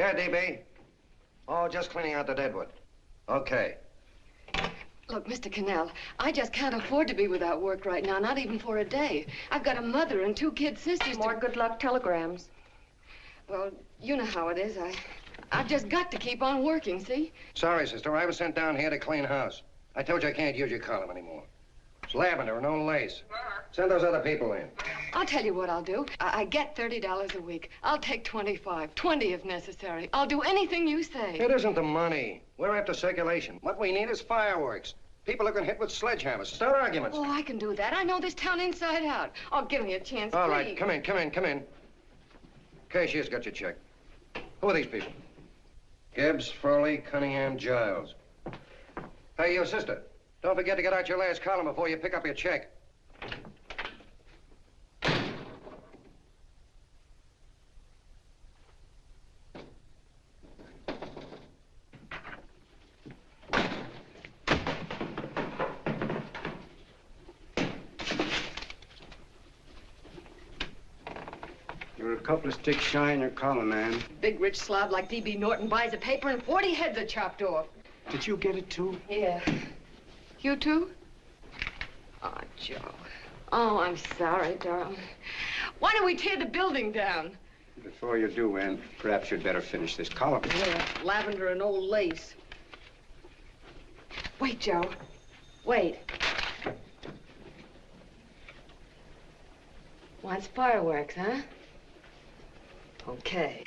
Yeah, DB. Oh, just cleaning out the deadwood. Okay. Look, Mr. Connell, I just can't afford to be without work right now, not even for a day. I've got a mother and 2 kid sisters. More good luck telegrams. Well, you know how it is. I've just got to keep on working, see? Sorry, sister. I was sent down here to clean house. I told you I can't use your column anymore. It's lavender and no lace. Send those other people in. I'll tell you what I'll do. I get $30 a week. I'll take 25, 20 if necessary. I'll do anything you say. It isn't the money. We're after circulation. What we need is fireworks. People who can hit with sledgehammers. Start arguments. Oh, I can do that. I know this town inside out. Oh, give me a chance, All please. right, come in. Cashier's got your check. Who are these people? Gibbs, Furley, Cunningham, Giles. Hey, you sister. Don't forget to get out your last column before you pick up your check. You're a couple of sticks shy in your column, man. Big rich slob like D.B. Norton buys a paper and 40 heads are chopped off. Did you get it, too? Yeah. You too? Oh, Joe. Oh, I'm sorry, darling. Why don't we tear the building down? Before you do, Ann, perhaps you'd better finish this column. Yeah, lavender and old lace. Wait, Joe. Wait. Wants fireworks, huh? Okay.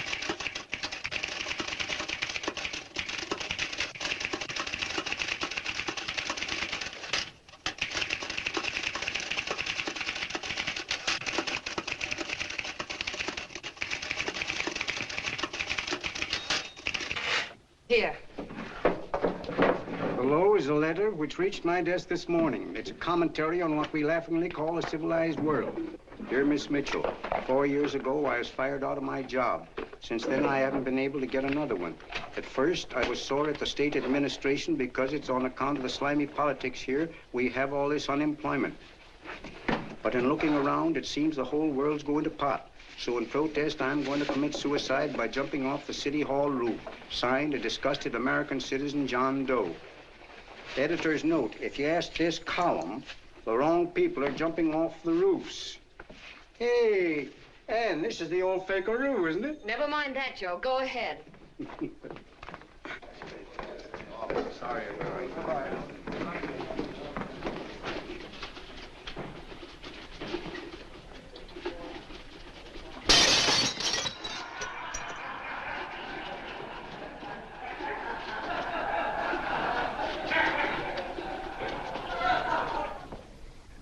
Here. Below is a letter which reached my desk this morning. It's a commentary on what we laughingly call a civilized world. Dear Miss Mitchell, 4 years ago, I was fired out of my job. Since then, I haven't been able to get another one. At first, I was sore at the state administration because it's on account of the slimy politics here we have all this unemployment. But in looking around, it seems the whole world's going to pot. So in protest, I'm going to commit suicide by jumping off the City Hall roof. Signed, a disgusted American citizen, John Doe. Editor's note, if you ask this column, the wrong people are jumping off the roofs. Hey, Ann, this is the old Fakeroo, isn't it? Never mind that, Joe. Go ahead. Sorry.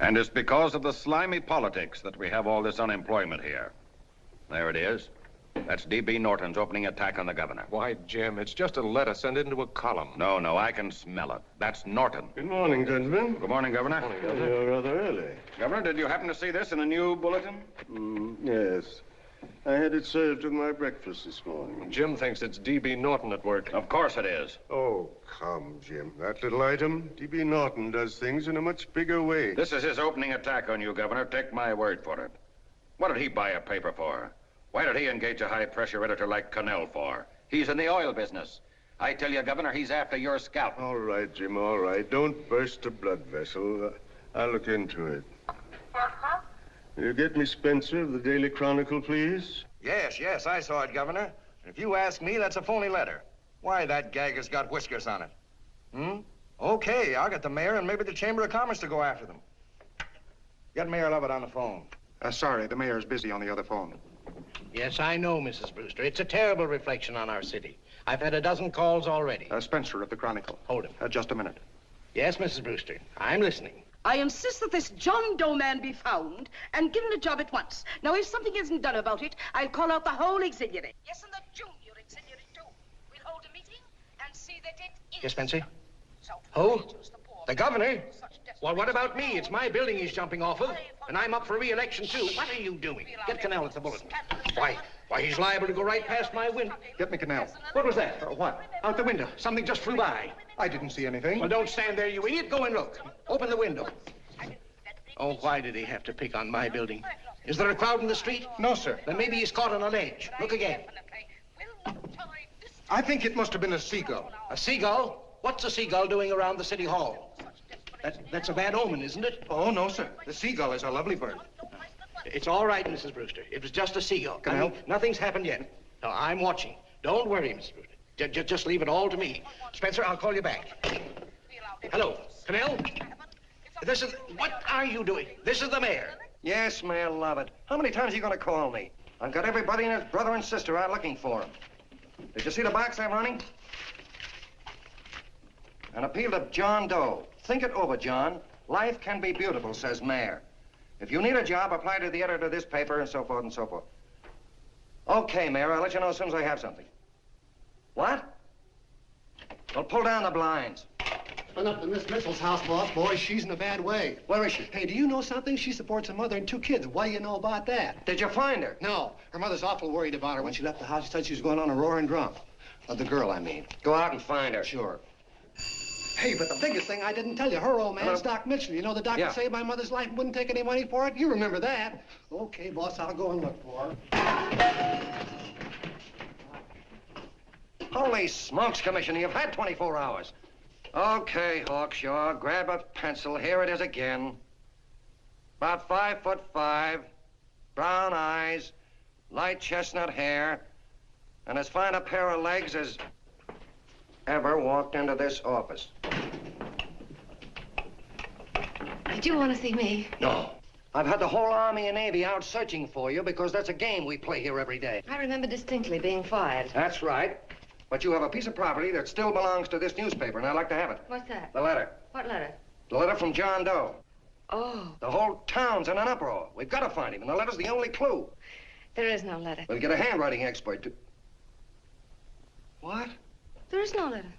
And it's because of the slimy politics that we have all this unemployment here. There it is. That's D.B. Norton's opening attack on the governor. Why, Jim, it's just a letter. Send it into a column. No, I can smell it. That's Norton. Good morning, gentlemen. Good morning, Governor. Morning, Governor. You're rather early. Governor, did you happen to see this in the new bulletin? Yes. I had it served with my breakfast this morning. Jim thinks it's D.B. Norton at work. Of course it is. Oh, come, Jim. That little item, D.B. Norton does things in a much bigger way. This is his opening attack on you, Governor. Take my word for it. What did he buy a paper for? Why did he engage a high-pressure editor like Connell for? He's in the oil business. I tell you, Governor, he's after your scalp. All right, Jim, all right. Don't burst a blood vessel. I'll look into it. Will you get me Spencer of the Daily Chronicle, please? Yes, I saw it, Governor. If you ask me, that's a phony letter. Why, that gagger's got whiskers on it. Okay, I'll get the mayor and maybe the Chamber of Commerce to go after them. Get Mayor Lovett on the phone. Sorry, the mayor's busy on the other phone. Yes, I know, Mrs. Brewster. It's a terrible reflection on our city. I've had a dozen calls already. Spencer of the Chronicle. Hold him. Just a minute. Yes, Mrs. Brewster. I'm listening. I insist that this John Doe man be found and given a job at once. Now, if something isn't done about it, I'll call out the whole auxiliary. Yes, and the junior auxiliary, too. We'll hold a meeting and see that it is. Yes, Spencer? Who? The governor? Well, what about me? It's my building he's jumping off of, and I'm up for re-election, too. What are you doing? Get Connell at the bulletin. Why, he's liable to go right past my window. Get me Connell. What was that? What? Out the window. Something just flew by. I didn't see anything. Well, don't stand there, you idiot. Go and look. Open the window. Oh, why did he have to pick on my building? Is there a crowd in the street? No, sir. Then maybe he's caught on a ledge. Look again. We'll tolerate I think it must have been a seagull. A seagull? What's a seagull doing around the city hall? That's a bad omen, isn't it? Oh, no, sir. The seagull is a lovely bird. It's all right, Mrs. Brewster. It was just a seagull. Connell? Nothing's happened yet. No, I'm watching. Don't worry, Mrs. Brewster. Just leave it all to me. Spencer, I'll call you back. Hello, Connell? What are you doing? This is the mayor. Yes, Mayor Lovett. How many times are you going to call me? I've got everybody and his brother and sister out looking for him. Did you see the box I'm running? An appeal to John Doe. Think it over, John. Life can be beautiful, says Mayor. If you need a job, apply to the editor of this paper and so forth and so forth. Okay, Mayor, I'll let you know as soon as I have something. What? Well, pull down the blinds. Been up to Miss Mitchell's house, boss. Boy, she's in a bad way. Where is she? Hey, do you know something? She supports a mother and 2 kids. What do you know about that? Did you find her? No. Her mother's awful worried about her. When she left the house, she said she was going on a roaring drunk. The girl, I mean. Go out and find her. Sure. Hey, but the biggest thing I didn't tell you, her old man's Doc Mitchell. You know the doctor saved my mother's life and wouldn't take any money for it? You remember that. Okay, boss, I'll go and look for her. Holy smokes, Commissioner, you've had 24 hours. Okay, Hawkshaw, grab a pencil. Here it is again. About 5'5", brown eyes, light chestnut hair, and as fine a pair of legs as ever walked into this office. Did you want to see me? No. I've had the whole Army and Navy out searching for you because that's a game we play here every day. I remember distinctly being fired. That's right. But you have a piece of property that still belongs to this newspaper, and I'd like to have it. What's that? The letter. What letter? The letter from John Doe. Oh. The whole town's in an uproar. We've got to find him, and the letter's the only clue. There is no letter. We'll get a handwriting expert to... What? There is no letter.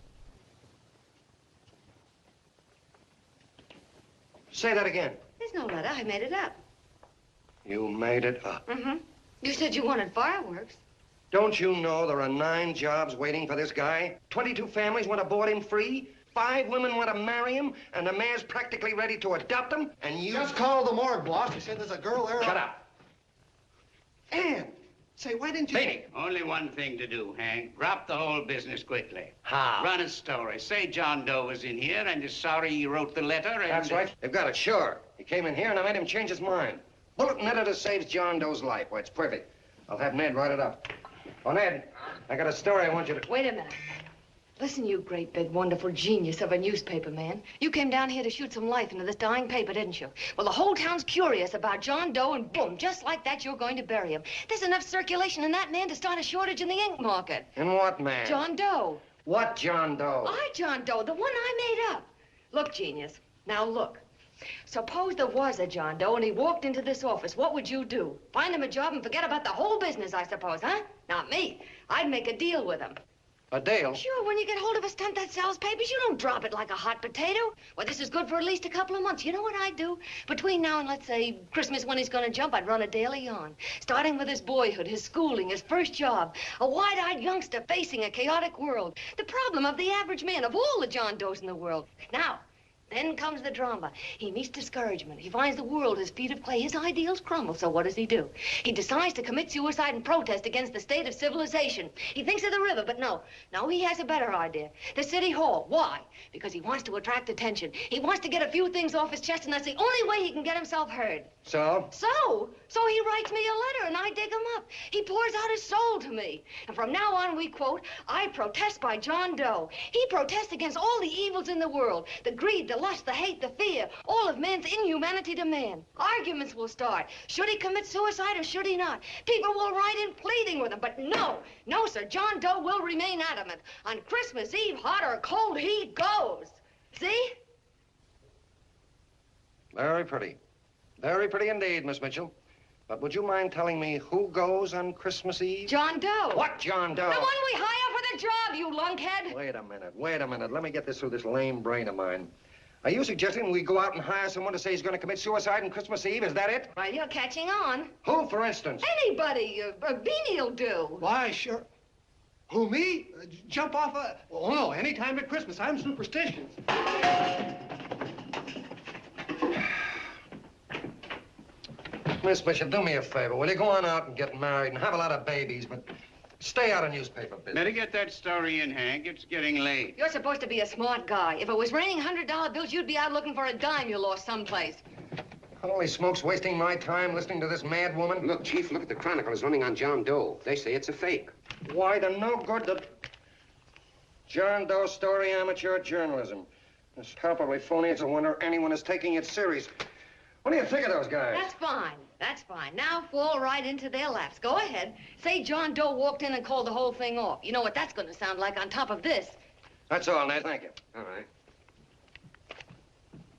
Say that again. There's no letter. I made it up. You made it up. Mm-hmm. You said you wanted fireworks. Don't you know there are 9 jobs waiting for this guy? 22 families want to board him free. 5 women want to marry him, and the mayor's practically ready to adopt him, and you... Just call the morgue, boss. He said there's a girl there. Shut up. Ann, say, why didn't you... Beatty. Only one thing to do, Hank. Drop the whole business quickly. How? Run a story. Say John Doe was in here and is sorry he wrote the letter and... That's right. They've got it, sure. He came in here, and I made him change his mind. Bulletin editor saves John Doe's life. Why, it's perfect. I'll have Ned write it up. Oh, Ned, I got a story I want you to... Wait a minute. Listen, you great, big, wonderful genius of a newspaper man. You came down here to shoot some life into this dying paper, didn't you? Well, the whole town's curious about John Doe, and boom, just like that, you're going to bury him. There's enough circulation in that man to start a shortage in the ink market. In what man? John Doe. What John Doe? John Doe, the one I made up. Look, genius, now look. Suppose there was a John Doe and he walked into this office. What would you do? Find him a job and forget about the whole business, I suppose, huh? Not me. I'd make a deal with him. A deal? Sure, when you get hold of a stunt that sells papers, you don't drop it like a hot potato. Well, this is good for at least a couple of months. You know what I'd do? Between now and, let's say, Christmas when he's gonna jump, I'd run a daily on. Starting with his boyhood, his schooling, his first job. A wide-eyed youngster facing a chaotic world. The problem of the average man, of all the John Does in the world. Now, then comes the drama. He meets discouragement. He finds the world his feet of clay. His ideals crumble, so what does? He decides to commit suicide and protest against the state of civilization. He thinks of the river, but no, he has a better idea. The city hall. Why? Because he wants to attract attention. He wants to get a few things off his chest, and that's the only way he can get himself heard. So? So he writes me a letter, and I dig him up. He pours out his soul to me. And from now on, we quote, I protest by John Doe. He protests against all the evils in the world. The greed, the lust, the hate, the fear. All of man's inhumanity to man. Arguments will start. Should he commit suicide or should he not? People will write in pleading with him. But no, sir. John Doe will remain adamant. On Christmas Eve, hot or cold, he goes. See? Very pretty. Very pretty indeed, Miss Mitchell. But would you mind telling me who goes on Christmas Eve? John Doe. What John Doe? The one we hire for the job, you lunkhead. Wait a minute. Let me get this through this lame brain of mine. Are you suggesting we go out and hire someone to say he's going to commit suicide on Christmas Eve? Is that it? Well, you're catching on. Who, for instance? Anybody. Beanie'll do. Why, sure. Who, me? Jump off a... Oh, no, any time at Christmas. I'm superstitious. Miss Bishop, do me a favor. Will you go on out and get married and have a lot of babies, but Stay out of newspaper business. Better get that story in, Hank. It's getting late. You're supposed to be a smart guy. If it was raining $100 bills, you'd be out looking for a dime you lost someplace. Holy smokes, wasting my time listening to this mad woman. Look, Chief, look at the Chronicle. It's running on John Doe. They say it's a fake. Why the no good the John Doe story, amateur journalism. It's palpably phony. It's a wonder anyone is taking it serious. What do you think of those guys? That's fine. That's fine. Now fall right into their laps. Go ahead. Say John Doe walked in and called the whole thing off. You know what that's going to sound like on top of this. That's all, Ned. Thank you. All right.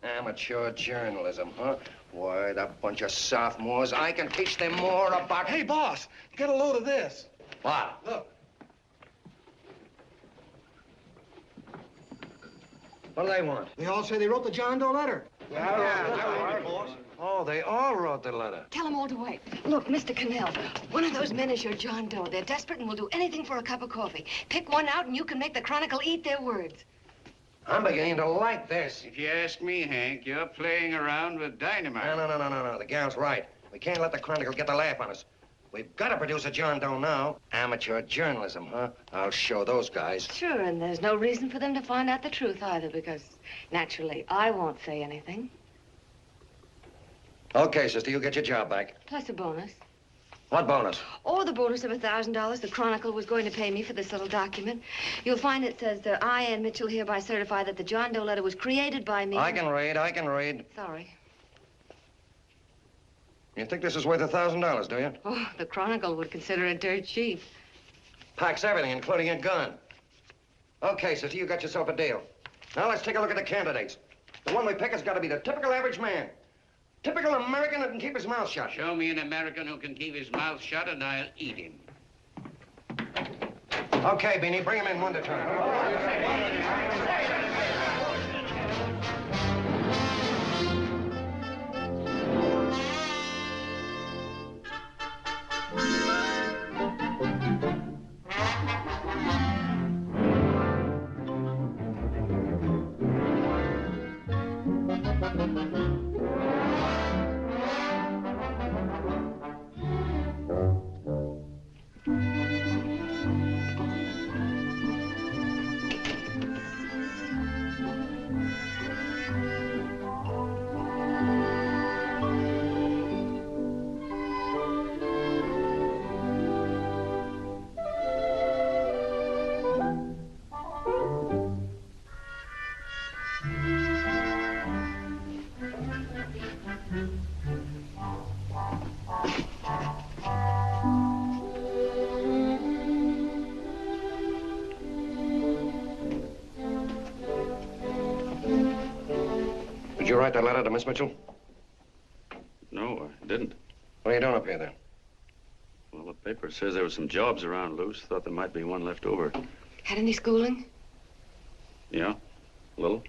Amateur journalism, huh? Why, that bunch of sophomores, I can teach them more about... Hey, boss, get a load of this. What? Look. What do they want? They all say they wrote the John Doe letter. Oh, they all wrote the letter. Tell them all to wait. Look, Mr. Connell, one of those men is your John Doe. They're desperate and will do anything for a cup of coffee. Pick one out and you can make the Chronicle eat their words. I'm beginning to like this. If you ask me, Hank, you're playing around with dynamite. No. The gal's right. We can't let the Chronicle get the laugh on us. We've got to produce a John Doe now. Amateur journalism, huh? I'll show those guys. Sure, and there's no reason for them to find out the truth either, because naturally, I won't say anything. Okay, sister, you get your job back. Plus a bonus. What bonus? Or the bonus of $1,000 the Chronicle was going to pay me for this little document. You'll find it says, I, Ann Mitchell, hereby certify that the John Doe letter was created by me. I can read. Sorry. You think this is worth $1,000, do you? Oh, the Chronicle would consider it dirt cheap. Packs everything, including a gun. Okay, sister, you got yourself a deal. Now let's take a look at the candidates. The one we pick has got to be the typical average man. Typical American that can keep his mouth shut. Show me an American who can keep his mouth shut and I'll eat him. Okay, Beanie, bring him in one at a time. Did you write that letter to Miss Mitchell? No, I didn't. What are you doing up here, then? Well, the paper says there were some jobs around loose. Thought there might be one left over. Had any schooling? Yeah, a little.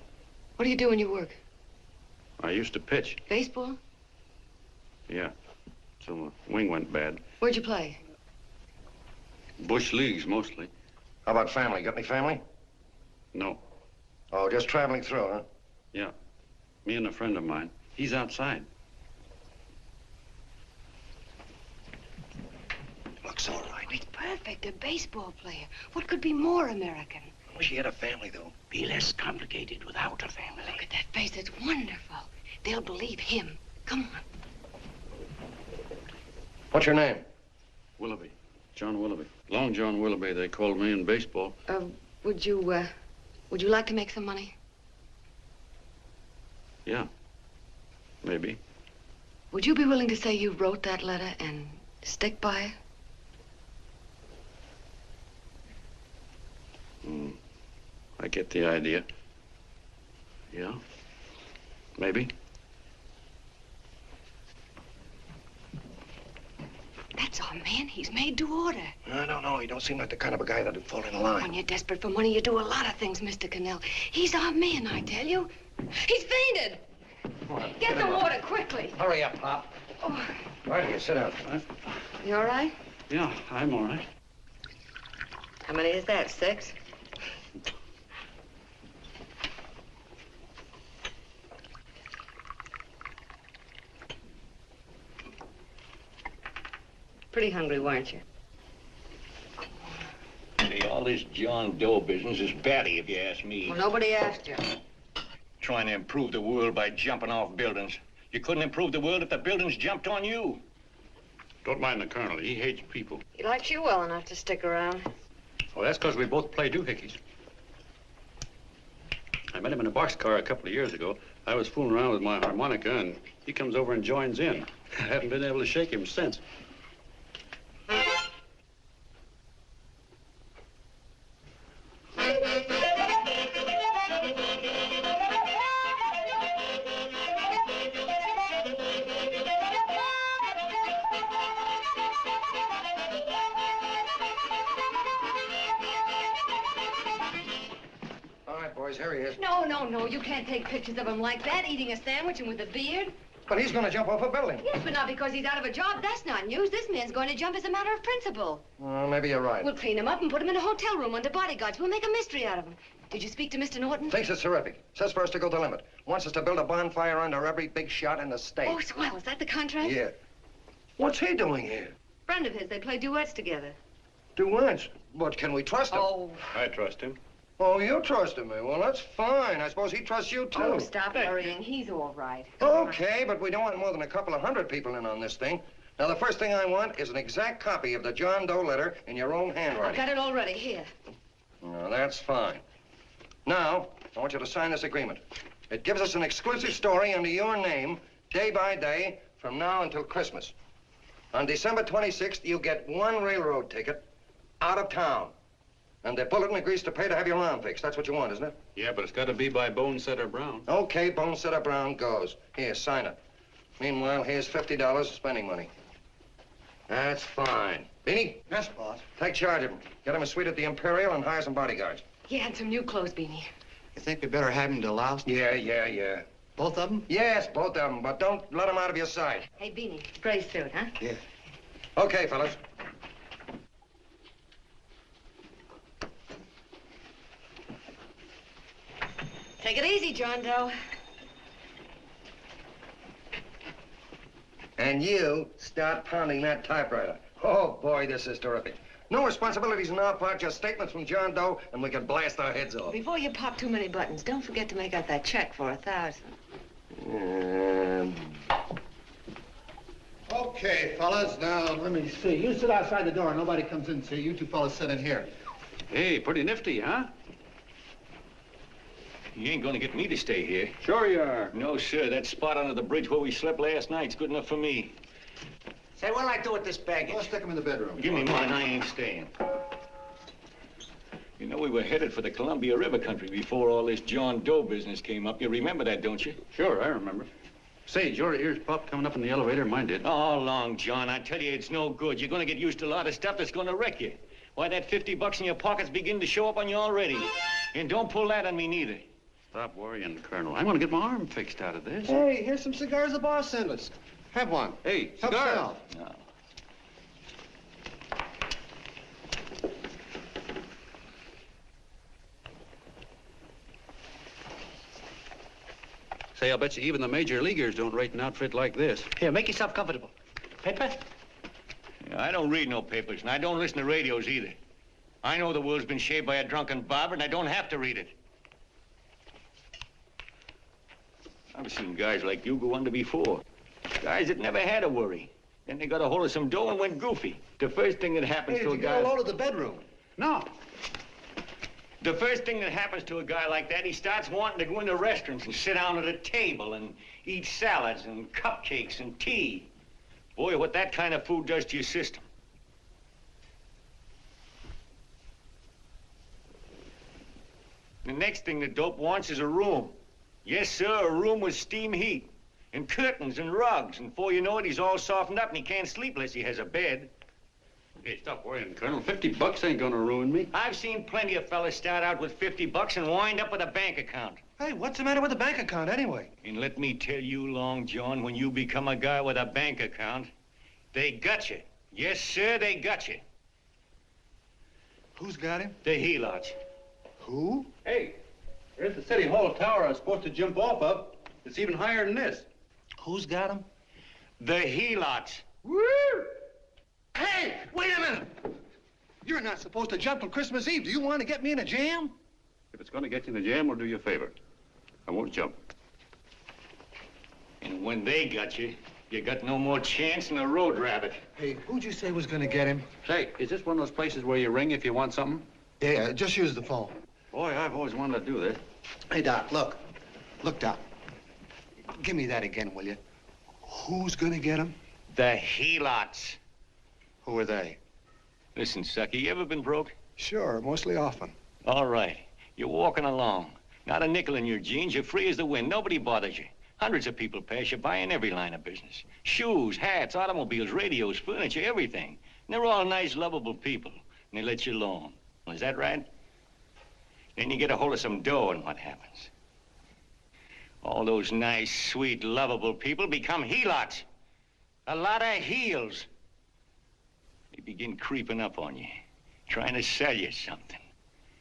What do you do when you work? I used to pitch. Baseball? Yeah. So my wing went bad. Where'd you play? Bush leagues, mostly. How about family? Got any family? No. Oh, just traveling through, huh? Yeah. Me and a friend of mine. He's outside. Looks all right. It's perfect. A baseball player. What could be more American? Wish he had a family, though. Be less complicated without a family. Look at that face. It's wonderful. They'll believe him. Come on. What's your name? Willoughby. John Willoughby. Long John Willoughby, they called me in baseball. Would you like to make some money? Yeah. Maybe. Would you be willing to say you wrote that letter and stick by it? I get the idea. Yeah. Maybe. That's our man. He's made to order. I don't know. He don't seem like the kind of a guy that'd fall in line. When you're desperate for money, you do a lot of things, Mr. Connell. He's our man, I tell you. He's fainted. Get the water, quickly. Hurry up, Pop. Oh. Right here, sit down. You all right? Yeah, I'm all right. How many is that, 6? Pretty hungry, weren't you? All this John Doe business is batty, if you ask me. Well, nobody asked you. Trying to improve the world by jumping off buildings. You couldn't improve the world if the buildings jumped on you. Don't mind the colonel. He hates people. He likes you well enough to stick around. Well, that's because we both play doohickeys. I met him in a boxcar a couple of years ago. I was fooling around with my harmonica, and he comes over and joins in. I haven't been able to shake him since. Here he is. No, you can't take pictures of him like that, eating a sandwich and with a beard. But he's going to jump off a building. Yes, but not because he's out of a job. That's not news. This man's going to jump as a matter of principle. Well, maybe you're right. We'll clean him up and put him in a hotel room under bodyguards. We'll make a mystery out of him. Did you speak to Mr. Norton? Thinks it's terrific. Says for us to go the limit. Wants us to build a bonfire under every big shot in the state. Oh, swell. Is that the contract? Yeah. What's he doing here? Friend of his. They play duets together. Duets? But can we trust him? Oh. I trust him. Oh, you trusted me. Well, that's fine. I suppose he trusts you, too. Oh, stop worrying. He's all right. Okay, but we don't want more than a couple of hundred people in on this thing. Now, the first thing I want is an exact copy of the John Doe letter in your own handwriting. I've got it already. Here. No, that's fine. Now, I want you to sign this agreement. It gives us an exclusive story under your name, day by day, from now until Christmas. On December 26th, you get one railroad ticket out of town. And the bulletin agrees to pay to have your arm fixed. That's what you want, isn't it? Yeah, but it's got to be by Bonesetter Brown. Okay, Bonesetter Brown goes. Here, sign it. Meanwhile, here's $50 spending money. That's fine. Beanie? Yes, boss. Take charge of him. Get him a suite at the Imperial and hire some bodyguards. Yeah, and some new clothes, Beanie. You think we better have him to Laos? Yeah. Both of them? Yes, both of them, but don't let them out of your sight. Hey, Beanie, gray suit, huh? Yeah. Okay, fellas. Take it easy, John Doe. And you start pounding that typewriter. Oh, boy, this is terrific. No responsibilities on our part, just statements from John Doe, and we can blast our heads off. Before you pop too many buttons, don't forget to make out that check for 1,000. Okay, fellas, now, let me see. You sit outside the door. Nobody comes in, see? You two fellas sit in here. Hey, pretty nifty, huh? You ain't gonna get me to stay here. Sure you are. No, sir. That spot under the bridge where we slept last night's good enough for me. Say, what'll I do with this baggage? Go stick him in the bedroom. Give me mine. I ain't staying. You know, we were headed for the Columbia River country before all this John Doe business came up. You remember that, don't you? Sure, I remember. Say, your ears popped coming up in the elevator. Mine did. All along, John. I tell you, it's no good. You're gonna get used to a lot of stuff that's gonna wreck you. Why, that $50 in your pocket's beginning to show up on you already. And don't pull that on me, neither. Stop worrying, Colonel. I'm going to get my arm fixed out of this. Hey, here's some cigars the boss sent us. Have one. Hey, Help cigars. yourself. No. Say, I'll bet you even the major leaguers don't rate an outfit like this. Here, make yourself comfortable. Paper? Yeah, I don't read no papers, and I don't listen to radios either. I know the world's been shaped by a drunken barber, and I don't have to read it. I've seen guys like you go under before. Guys that never had a worry. Then they got a hold of some dough and went goofy. The first thing that happens to a guy... Get a load of the bedroom. No. The first thing that happens to a guy like that, he starts wanting to go into restaurants and sit down at a table and eat salads and cupcakes and tea. Boy, what that kind of food does to your system. The next thing the dope wants is a room. Yes, sir, a room with steam heat, and curtains and rugs, and before you know it, he's all softened up and he can't sleep unless he has a bed. Hey, stop worrying, Colonel. $50 ain't gonna ruin me. I've seen plenty of fellas start out with $50 and wind up with a bank account. Hey, what's the matter with the bank account, anyway? And let me tell you, Long John, when you become a guy with a bank account, they got you. Yes, sir, they got you. Who's got him? The helots. Who? Hey, there's the City Hall tower I was supposed to jump off of. It's even higher than this. Who's got him? The helots. Woo! Hey, wait a minute! You're not supposed to jump on Christmas Eve. Do you want to get me in a jam? If it's going to get you in the jam, we'll do you a favor. I won't jump. And when they got you, you got no more chance than a road rabbit. Hey, who'd you say was going to get him? Say, is this one of those places where you ring if you want something? Yeah, just use the phone. Boy, I've always wanted to do this. Hey, Doc, look. Look, Doc. Give me that again, will you? Who's going to get him? The helots. Who are they? Listen, Sucky, you ever been broke? Sure, mostly often. All right. You're walking along. Not a nickel in your jeans. You're free as the wind. Nobody bothers you. Hundreds of people pass you by in every line of business. Shoes, hats, automobiles, radios, furniture, everything. And they're all nice, lovable people. And they let you alone. Is that right? Then you get a hold of some dough, and what happens? All those nice, sweet, lovable people become helots. A lot of heels. They begin creeping up on you, trying to sell you something.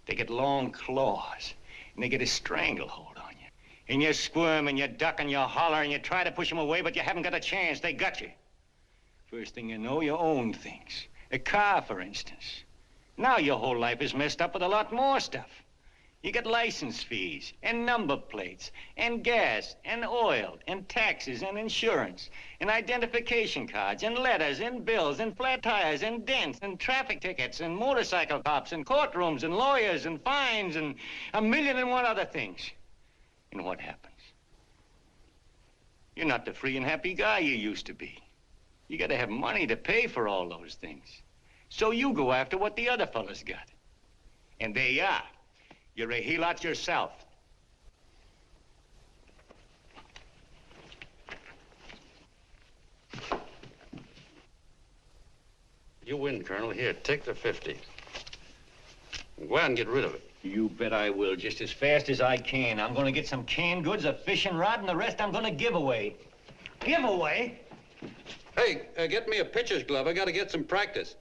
They get long claws, and they get a stranglehold on you. And you squirm, and you duck, and you holler, and you try to push them away, but you haven't got a chance. They got you. First thing you know, you own things. A car, for instance. Now your whole life is messed up with a lot more stuff. You get license fees, and number plates, and gas, and oil, and taxes, and insurance, and identification cards, and letters, and bills, and flat tires, and dents, and traffic tickets, and motorcycle cops, and courtrooms, and lawyers, and fines, and 1,000,001 other things. And what happens? You're not the free and happy guy you used to be. You gotta have money to pay for all those things. So you go after what the other fellas got. And there you are. You're a helot yourself. You win, Colonel. Here, take the 50. Go out and get rid of it. You bet I will, just as fast as I can. I'm gonna get some canned goods, a fishing rod, and the rest I'm gonna give away. Give away? Hey, get me a pitcher's glove. I gotta get some practice.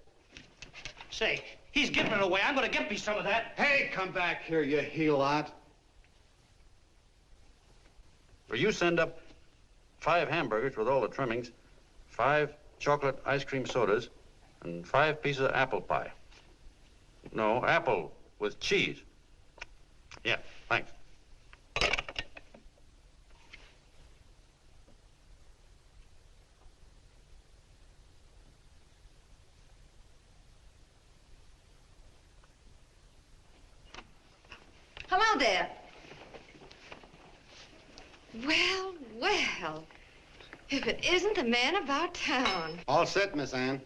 Say, he's giving it away. I'm gonna get me some of that. Hey, come back here, you helot. Well, you send up 5 hamburgers with all the trimmings, 5 chocolate ice cream sodas, and 5 pieces of apple pie. No, apple with cheese. Yeah, thanks. Hello there. Well, well. If it isn't the man about town. All set, Miss Ann.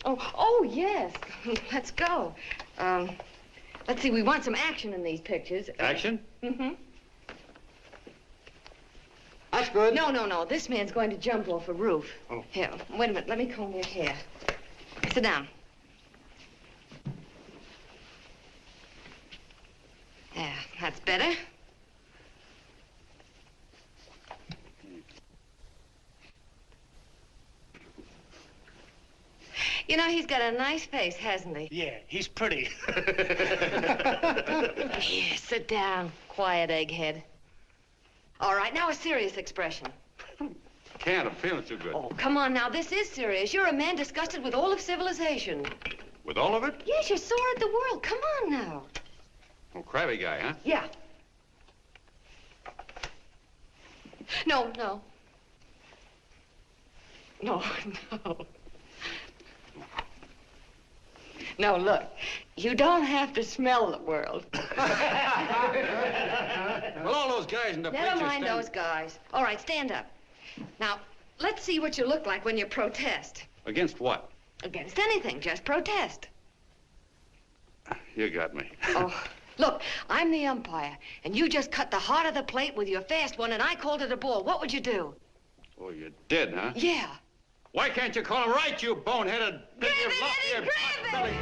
Oh, yes. Let's go. Let's see, we want some action in these pictures. Action? Mm-hmm. That's good. No. This man's going to jump off a roof. Oh. Here, wait a minute. Let me comb your hair. Sit down. Yeah, that's better. You know, he's got a nice face, hasn't he? Yeah, he's pretty. Here, sit down. Quiet, egghead. All right, now a serious expression. Can't. I'm feeling too good. Oh, come on now. This is serious. You're a man disgusted with all of civilization. With all of it? Yes, you're sore at the world. Come on now. Oh, crabby guy, huh? Yeah. No. No, look. You don't have to smell the world. Well, all those guys in the picture Never mind those guys. All right, stand up. Now, let's see what you look like when you protest. Against what? Against anything, just protest. You got me. Oh, look, I'm the umpire, and you just cut the heart of the plate with your fast one, and I called it a ball. What would you do? Oh, you did, huh? Yeah. Why can't you call him right, you boneheaded... Grab it, Eddie, grab it!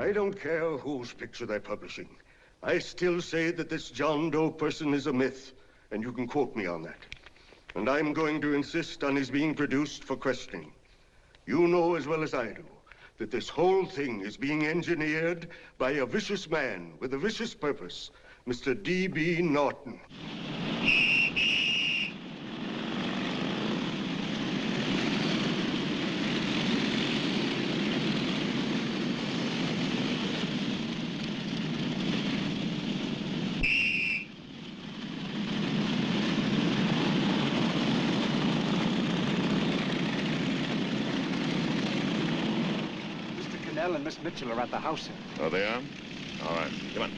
I don't care whose picture they're publishing. I still say that this John Doe person is a myth, and you can quote me on that. And I'm going to insist on his being produced for questioning. You know as well as I do that this whole thing is being engineered by a vicious man with a vicious purpose, Mr. D.B. Norton. Connell and Miss Mitchell are at the house, sir. Oh, they are? All right, come on.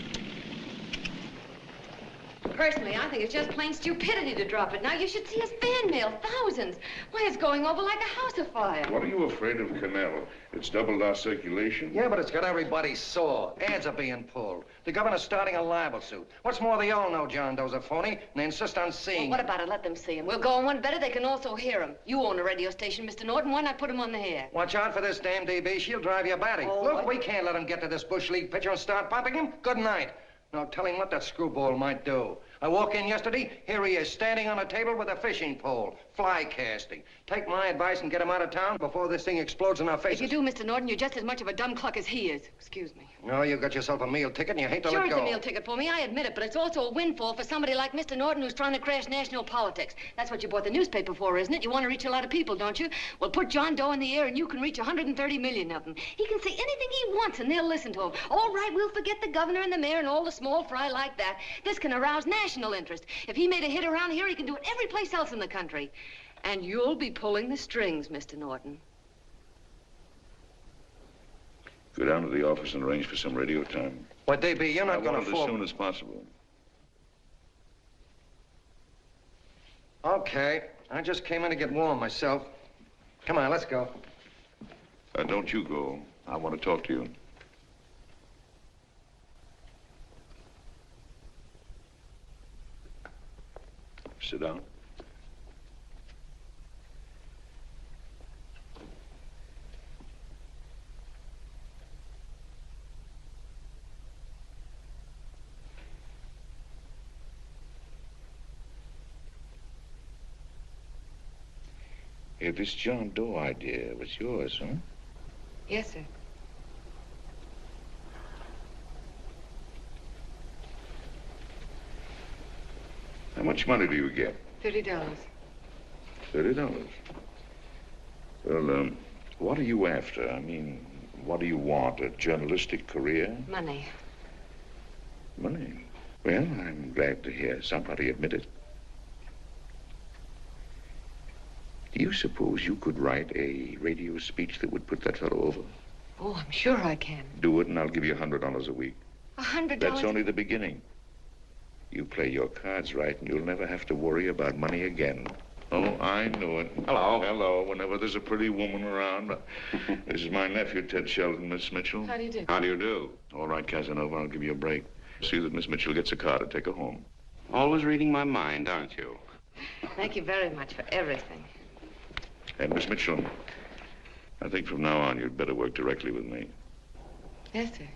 Personally, I think it's just plain stupidity to drop it. Now, you should see his fan mail, thousands. Why, it's going over like a house afire. What are you afraid of, Connell? It's doubled our circulation. Yeah, but it's got everybody sore. Ads are being pulled. The governor's starting a libel suit. What's more, they all know John Doe's a phony, and they insist on seeing Well, what about it? Let them see him. We'll go on one better. They can also hear him. You own a radio station, Mr. Norton. Why not put him on the air? Watch out for this damn DB. She'll drive you batty. Oh, Look, we can't let him get to this Bush League pitcher and start popping him. Good night. Now, tell him what that screwball might do. I walk in yesterday, here he is, standing on a table with a fishing pole, fly casting. Take my advice and get him out of town before this thing explodes in our faces. If you do, Mr. Norton, you're just as much of a dumb cluck as he is. Excuse me. No, you got yourself a meal ticket and you hate to Sure, let it's go. a meal ticket for me, I admit it, but it's also a windfall for somebody like Mr. Norton who's trying to crash national politics. That's what you bought the newspaper for, isn't it? You want to reach a lot of people, don't you? Well, put John Doe in the air and you can reach 130 million of them. He can say anything he wants and they'll listen to him. All right, we'll forget the governor and the mayor and all the small fry like that. This can arouse national interest. If he made a hit around here, he can do it every place else in the country. And you'll be pulling the strings, Mr. Norton. Go down to the office and arrange for some radio time. What, DB, you're not going to I want it as soon as possible. Okay, I just came in to get warm myself. Come on, let's go. Don't you go. I want to talk to you. Sit down. Hey, this John Doe idea was yours, huh? Yes, sir. How much money do you get? $30. $30. Well, what are you after? I mean, what do you want? A journalistic career? Money. Money? Well, I'm glad to hear somebody admit it. Do you suppose you could write a radio speech that would put that fellow over? Oh, I'm sure I can. Do it, and I'll give you $100 a week. $100? That's only the beginning. You play your cards right, and you'll never have to worry about money again. Oh, I know it. Hello. Hello. Whenever there's a pretty woman around. This is my nephew, Ted Sheldon, Miss Mitchell. How do you do? How do you do? All right, Casanova, I'll give you a break. See that Miss Mitchell gets a car to take her home. Always reading my mind, aren't you? Thank you very much for everything. And Miss Mitchell, I think from now on you'd better work directly with me. Yes, sir.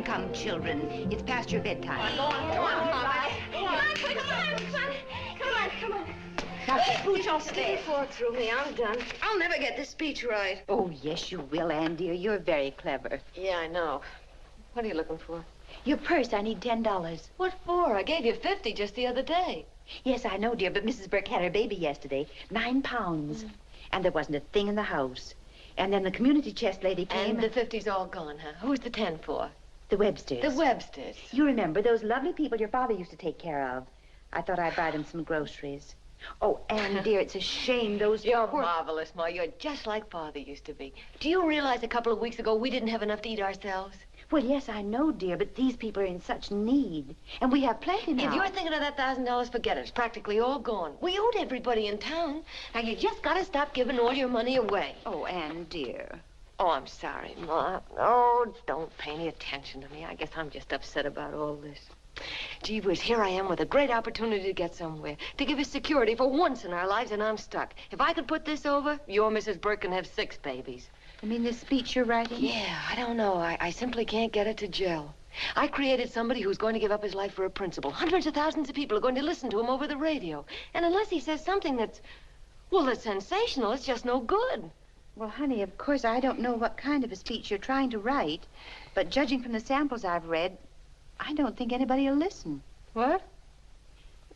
Come, children. It's past your bedtime. Go on, Mama. Come on. Now, pooch off Stick your fork through me. I'm done. I'll never get this speech right. Oh, yes, you will, Ann, dear. You're very clever. Yeah, I know. What are you looking for? Your purse, I need $10. What for? I gave you 50 just the other day. Yes, I know, dear, but Mrs. Burke had her baby yesterday. 9 pounds. And there wasn't a thing in the house. And then the community chest lady came. And the 50's all gone, huh? Who's the 10 for? The Websters. The Websters. You remember those lovely people your father used to take care of. I thought I'd buy them some groceries. Oh, Anne, dear, it's a shame those You're poor... marvelous, Ma. You're just like Father used to be. Do you realize a couple of weeks ago we didn't have enough to eat ourselves? Well, yes, I know, dear, but these people are in such need. And we have plenty now. If you're thinking of that $1,000, forget it. It's practically all gone. We owed everybody in town. Now, you just gotta stop giving all your money away. Oh, Anne, dear. Oh, I'm sorry, Ma. Oh, don't pay any attention to me. I guess I'm just upset about all this. Gee whiz, here I am with a great opportunity to get somewhere, to give us security for once in our lives, and I'm stuck. If I could put this over, your Mrs. Burke can have 6 babies. You mean this speech you're writing? Yeah, I don't know. I simply can't get it to gel. I created somebody who's going to give up his life for a principle. Hundreds of thousands of people are going to listen to him over the radio. And unless he says something that's sensational, it's just no good. Well, honey, of course, I don't know what kind of a speech you're trying to write, but judging from the samples I've read, I don't think anybody will listen. What?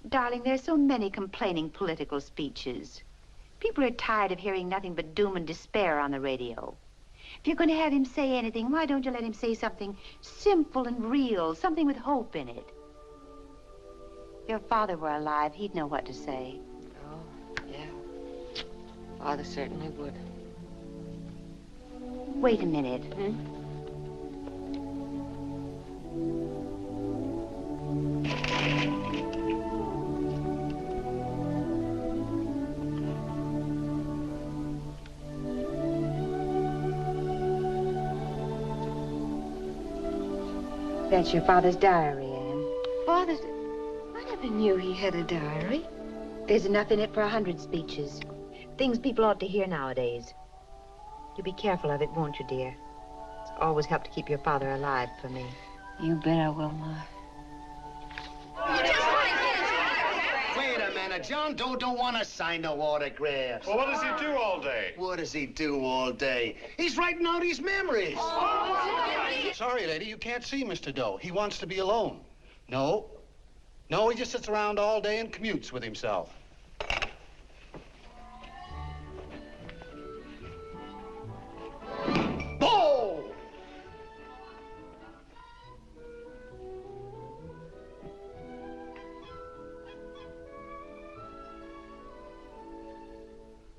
Darling, there's so many complaining political speeches. People are tired of hearing nothing but doom and despair on the radio. If you're going to have him say anything, why don't you let him say something simple and real, something with hope in it? If your father were alive, he'd know what to say. Oh, yeah. Father certainly would. Wait a minute. That's your father's diary, Anne. Father's... I never knew he had a diary. There's enough in it for 100 speeches. Things people ought to hear nowadays. You'll be careful of it, won't you, dear? It's always helped to keep your father alive for me. You bet I will, Ma. Wait a minute. John Doe don't want to sign no autographs. Well, what does he do all day? What does he do all day? He's writing out his memories. Sorry, lady, you can't see Mr. Doe. He wants to be alone. No, he just sits around all day and commutes with himself. Bo!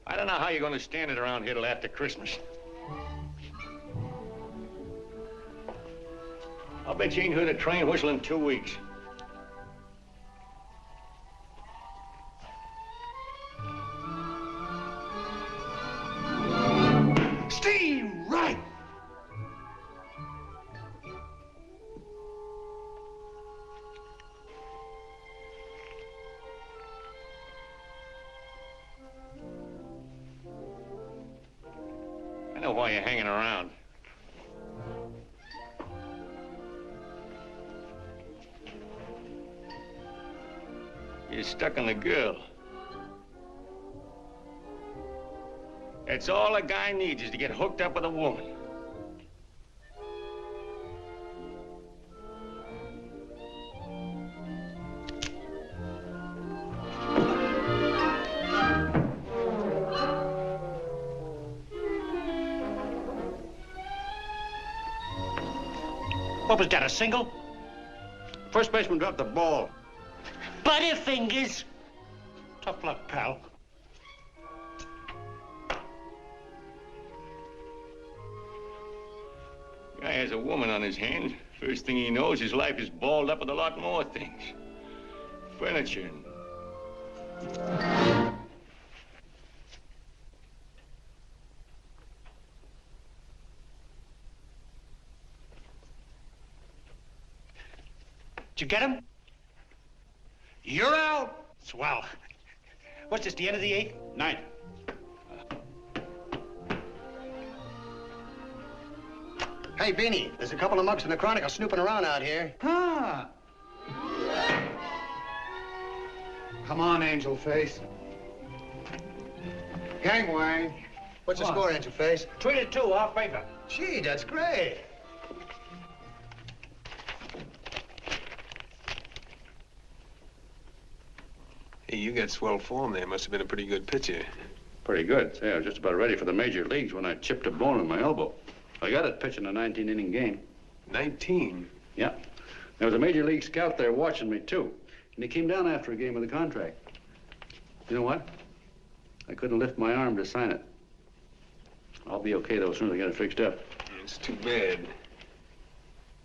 I don't know how you're going to stand it around here till after Christmas. I'll bet you ain't heard a train whistle in 2 weeks. Steve Wright! I know why you're hanging around. You're stuck on the girl. That's all a guy needs, is to get hooked up with a woman. What was that, a single? First baseman dropped the ball. Butterfingers. Tough luck, pal. Guy has a woman on his hands. First thing he knows, his life is balled up with a lot more things. Furniture and... Did you get him? You're out. Swell. What's this, the end of the 8th? 9th. Hey, Beanie, there's a couple of mugs from the Chronicle snooping around out here. Huh. Come on, Angel Face. Gangway. What's the score, Angel Face? 3-2, our favor. Gee, that's great. Hey, you got swell form there. Must have been a pretty good pitcher. Pretty good. Say, I was just about ready for the major leagues when I chipped a bone in my elbow. I got it pitching a 19-inning game. 19? Yeah. There was a major league scout there watching me, too. And he came down after a game with a contract. You know what? I couldn't lift my arm to sign it. I'll be okay, though, as soon as I get it fixed up. It's too bad.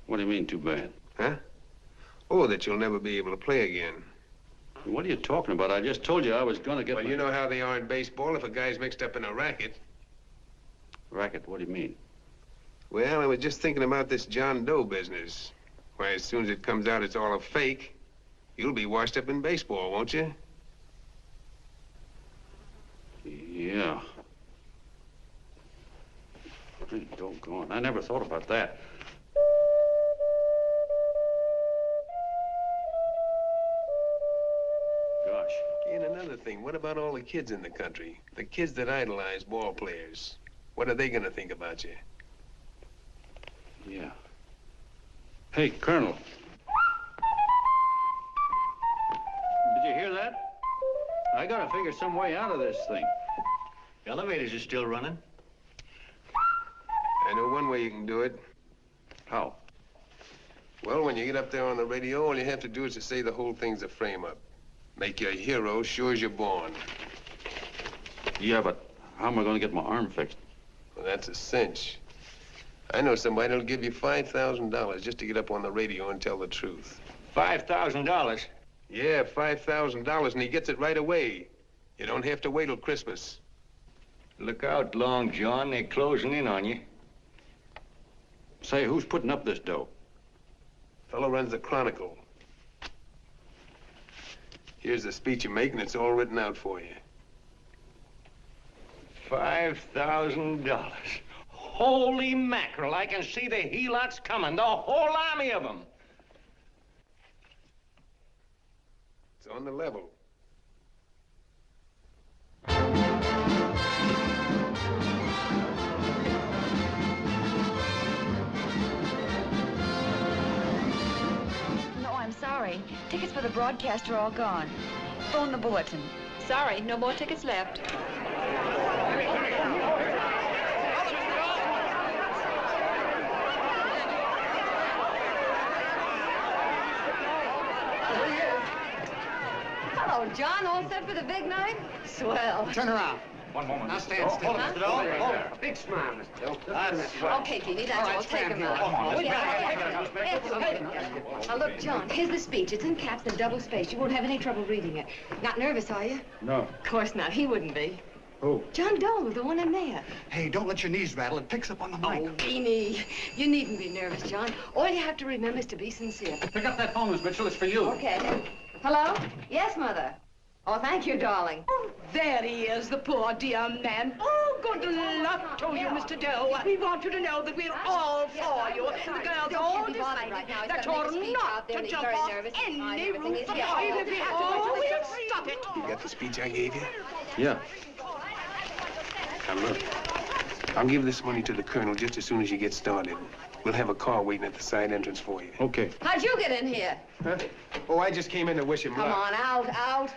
What do you mean, too bad? Huh? Oh, that you'll never be able to play again. What are you talking about? I just told you I was going to get Well, you know how they are in baseball if a guy's mixed up in a racket. Racket? What do you mean? Well, I was just thinking about this John Doe business. Why, as soon as it comes out it's all a fake, you'll be washed up in baseball, won't you? Yeah. Hey, doggone. I never thought about that. Gosh. And another thing, what about all the kids in the country? The kids that idolize ball players. What are they gonna think about you? Yeah. Hey, Colonel. Did you hear that? I gotta figure some way out of this thing. The elevators are still running. I know one way you can do it. How? Well, when you get up there on the radio, all you have to do is to say the whole thing's a frame-up. Make you a hero sure as you're born. Yeah, but how am I gonna get my arm fixed? Well, that's a cinch. I know somebody that'll give you $5,000 just to get up on the radio and tell the truth. $5,000? Yeah, $5,000, and he gets it right away. You don't have to wait till Christmas. Look out, Long John. They're closing in on you. Say, who's putting up this dough? Fellow runs the Chronicle. Here's the speech you make, and it's all written out for you. $5,000. Holy mackerel, I can see the helots coming, the whole army of them. It's on the level. No, I'm sorry. Tickets for the broadcast are all gone. Phone the bulletin. Sorry, no more tickets left. Hello, John. All set for the big night? Swell. Turn around. One moment. Now stand still. Hold it, Mr. Doe. Hold it. Big smile, Mr. Doe. That's right. Okay, Jeannie, that's All right, all. Take him stand out. here. Come on, Oh, let's yeah. Now, look, John, here's the speech. It's in caps and double-spaced. You won't have any trouble reading it. Not nervous, are you? No. Of course not. He wouldn't be. Who? John Doe, the one in there. Hey, don't let your knees rattle. It picks up on the mic. Oh, Beanie, you needn't be nervous, John. All you have to remember is to be sincere. Pick up that phone, Miss Mitchell. It's for you. Okay. Hello? Yes, Mother. Oh, thank you, darling. Oh, there he is, the poor dear man. Oh, good luck to you, Mr. Doe. We want you to know that we're all for you. The girls all decided that you're not to jump off any roof at all. Even if we have to go, we'll stop it. You got the speech I gave you? Yeah. Now, look. I'll give this money to the colonel just as soon as you get started. We'll have a car waiting at the side entrance for you. Okay. How'd you get in here? Huh? Oh, I just came in to wish him Come luck. on, out.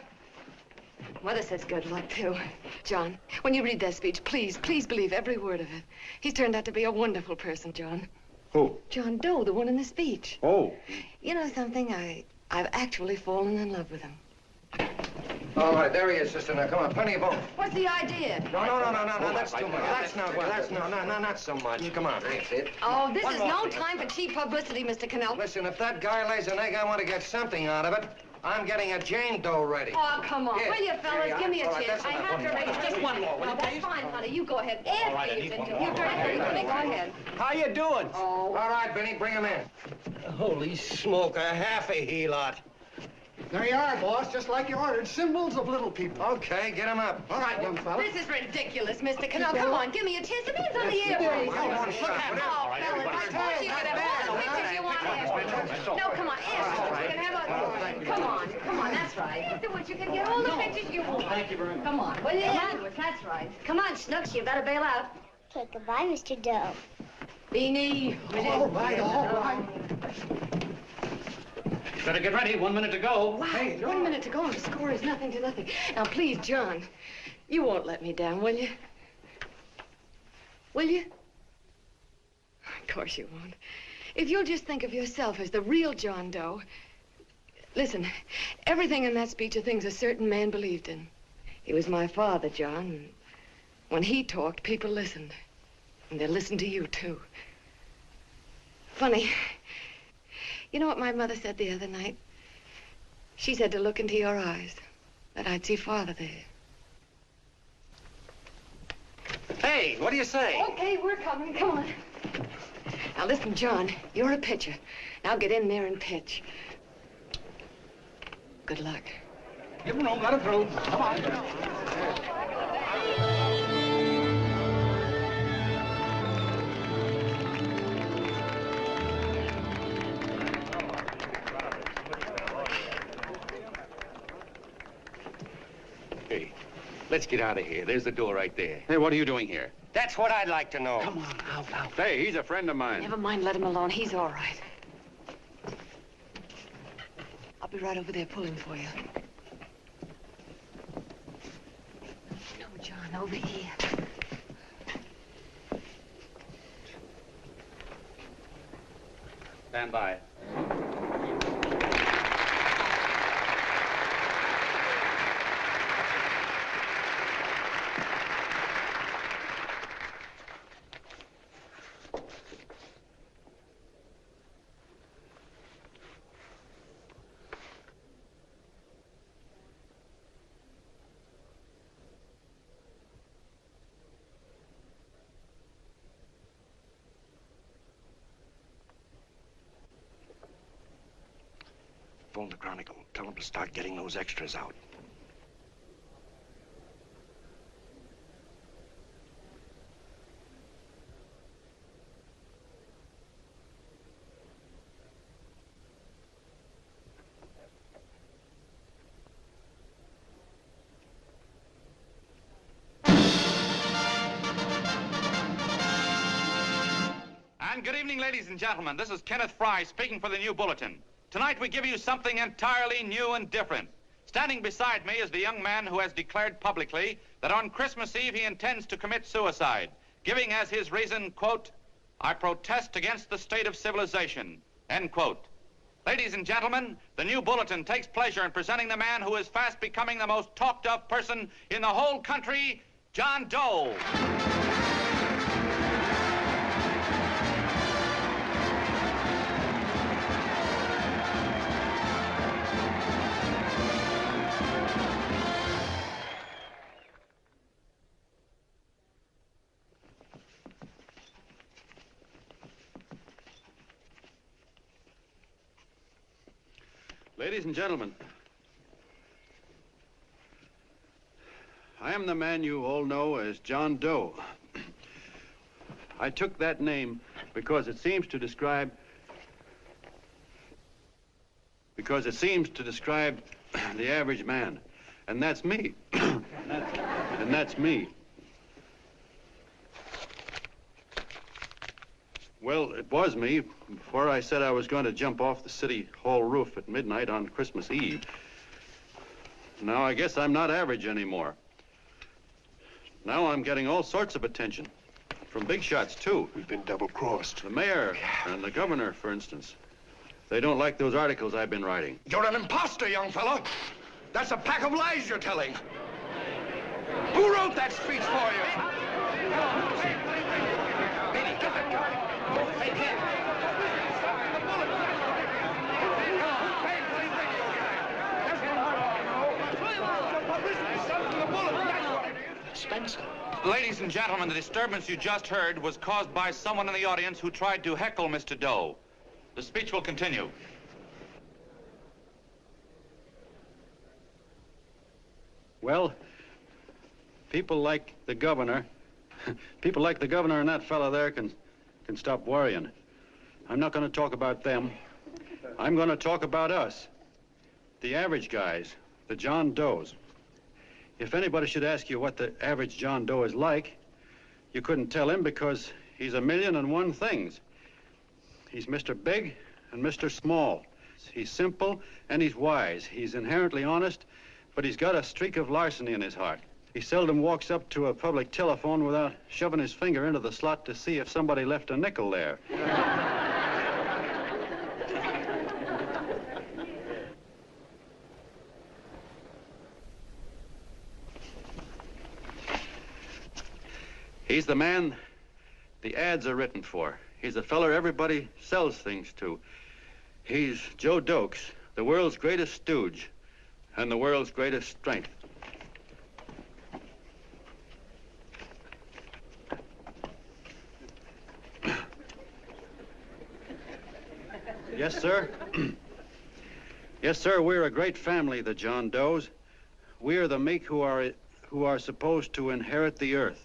Mother says good luck, too. John, when you read that speech, please believe every word of it. He's turned out to be a wonderful person, John. Who? John Doe, the one in the speech. Oh. You know something? I've actually fallen in love with him. All right, there he is, sister. Now, come on, plenty of both. What's the idea? No, that's too much. That's not so much. Come on. That's it. Oh, this is no time for cheap publicity, Mr. Connell. Listen, if that guy lays an egg, I want to get something out of it. I'm getting a Jane Doe ready. Oh, come on. Here. Will you, fellas? Here you Give me a are. All right, chance. that's I enough. have to raise just one more. No, that's fine, honey. You go ahead. Ask me. You're very good. Go ahead. How you doing? Oh. All right, Benny, bring him in. Holy smoke, a half a helot. There you are, boss, just like you ordered. Symbols of little people. Okay, get him up. All right, young fella. This is ridiculous, Mr. Connell. Come on, give me a chance. The man's on the air. Come on, shut up. Oh, fellas, I told you could have all the pictures you want afterwards. No, come on, ask us. We can have a... Come on, that's right. Afterwards, you can get all the pictures you want. Thank you very much. Come on, will you? Afterwards, that's right. Come on, Snooks, you better bail out. Okay, goodbye, Mr. Doe. Beanie. All right. Better get ready. 1 minute to go. Wow, hey, 1 minute to go and the score is nothing to nothing. Now, please, John, you won't let me down, will you? Will you? Of course you won't. If you'll just think of yourself as the real John Doe. Listen, everything in that speech are things a certain man believed in. He was my father, John. And when he talked, people listened. And they listened to you, too. Funny. You know what my mother said the other night? She said to look into your eyes, that I'd see Father there. Hey, what do you say? Okay, we're coming. Come on. Now, listen, John, you're a pitcher. Now get in there and pitch. Good luck. Give him room, let him through. Come on. Hey, let's get out of here. There's the door right there. Hey, what are you doing here? That's what I'd like to know. Come on, out. Hey, he's a friend of mine. Never mind, let him alone. He's all right. I'll be right over there pulling for you. No, John, over here. Stand by. Phone the Chronicle. Tell them to start getting those extras out. And good evening, ladies and gentlemen. This is Kenneth Fry speaking for the New Bulletin. Tonight we give you something entirely new and different. Standing beside me is the young man who has declared publicly that on Christmas Eve he intends to commit suicide, giving as his reason, quote, "I protest against the state of civilization," end quote. Ladies and gentlemen, the New Bulletin takes pleasure in presenting the man who is fast becoming the most talked of person in the whole country, John Doe. Ladies and gentlemen, I am the man you all know as John Doe. I took that name because it seems to describe the average man. And that's me. And that's me. Well, it was me before I said I was going to jump off the city hall roof at midnight on Christmas Eve. Now I guess I'm not average anymore. Now I'm getting all sorts of attention. From big shots, too. We've been double-crossed. The mayor and the governor, for instance. They don't like those articles I've been writing. You're an imposter, young fella. That's a pack of lies you're telling. Who wrote that speech for you? Benny, get that guy. Hey, kid. Spencer. Ladies and gentlemen, the disturbance you just heard was caused by someone in the audience who tried to heckle Mr. Doe. The speech will continue. Well, people like the governor and that fella there can stop worrying. I'm not going to talk about them. I'm going to talk about us. The average guys, the John Does. If anybody should ask you what the average John Doe is like, you couldn't tell him because he's a million and one things. He's Mr. Big and Mr. Small. He's simple and he's wise. He's inherently honest, but he's got a streak of larceny in his heart. He seldom walks up to a public telephone without shoving his finger into the slot to see if somebody left a nickel there. He's the man the ads are written for. He's a feller everybody sells things to. He's Joe Dokes, the world's greatest stooge and the world's greatest strength. Yes, sir. Yes, sir, we're a great family, the John Does. We are the meek who are supposed to inherit the earth.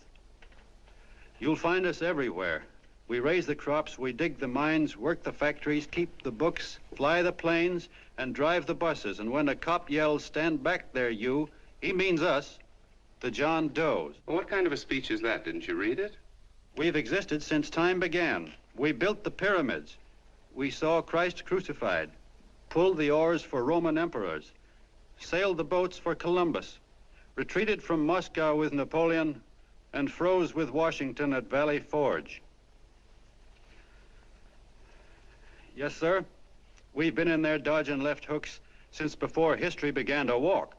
You'll find us everywhere. We raise the crops, we dig the mines, work the factories, keep the books, fly the planes, and drive the buses. And when a cop yells, "Stand back there, you," he means us, the John Does. Well, what kind of a speech is that? Didn't you read it? We've existed since time began. We built the pyramids. We saw Christ crucified, pulled the oars for Roman emperors, sailed the boats for Columbus, retreated from Moscow with Napoleon, and froze with Washington at Valley Forge. Yes, sir. We've been in there dodging left hooks since before history began to walk.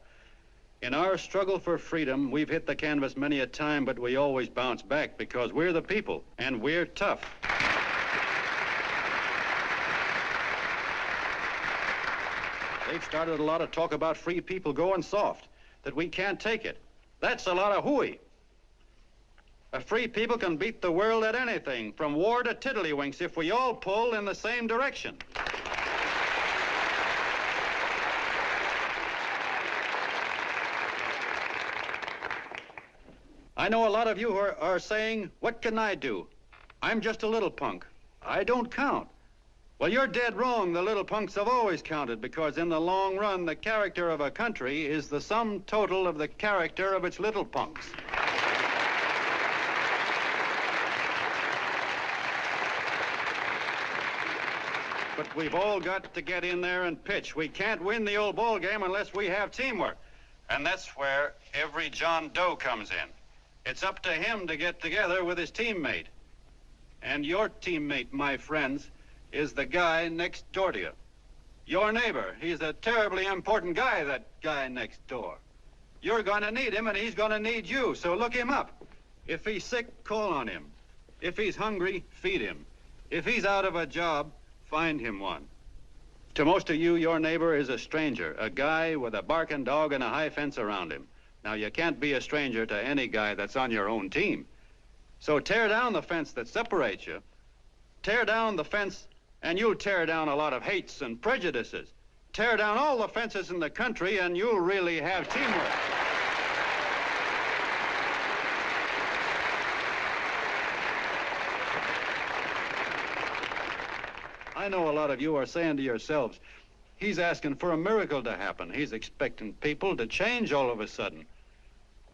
In our struggle for freedom, we've hit the canvas many a time, but we always bounce back because we're the people, and we're tough. They've started a lot of talk about free people going soft, that we can't take it. That's a lot of hooey. A free people can beat the world at anything, from war to tiddlywinks, if we all pull in the same direction. I know a lot of you are saying, "What can I do? I'm just a little punk. I don't count." Well, you're dead wrong. The little punks have always counted, because in the long run, the character of a country is the sum total of the character of its little punks. But we've all got to get in there and pitch. We can't win the old ball game unless we have teamwork. And that's where every John Doe comes in. It's up to him to get together with his teammate. And your teammate, my friends, is the guy next door to you. Your neighbor. He's a terribly important guy, that guy next door. You're going to need him, and he's going to need you, so look him up. If he's sick, call on him. If he's hungry, feed him. If he's out of a job, find him one. To most of you, your neighbor is a stranger, a guy with a barking dog and a high fence around him. Now, you can't be a stranger to any guy that's on your own team. So tear down the fence that separates you. Tear down the fence, and you'll tear down a lot of hates and prejudices. Tear down all the fences in the country, and you'll really have teamwork. I know a lot of you are saying to yourselves, "He's asking for a miracle to happen. He's expecting people to change all of a sudden."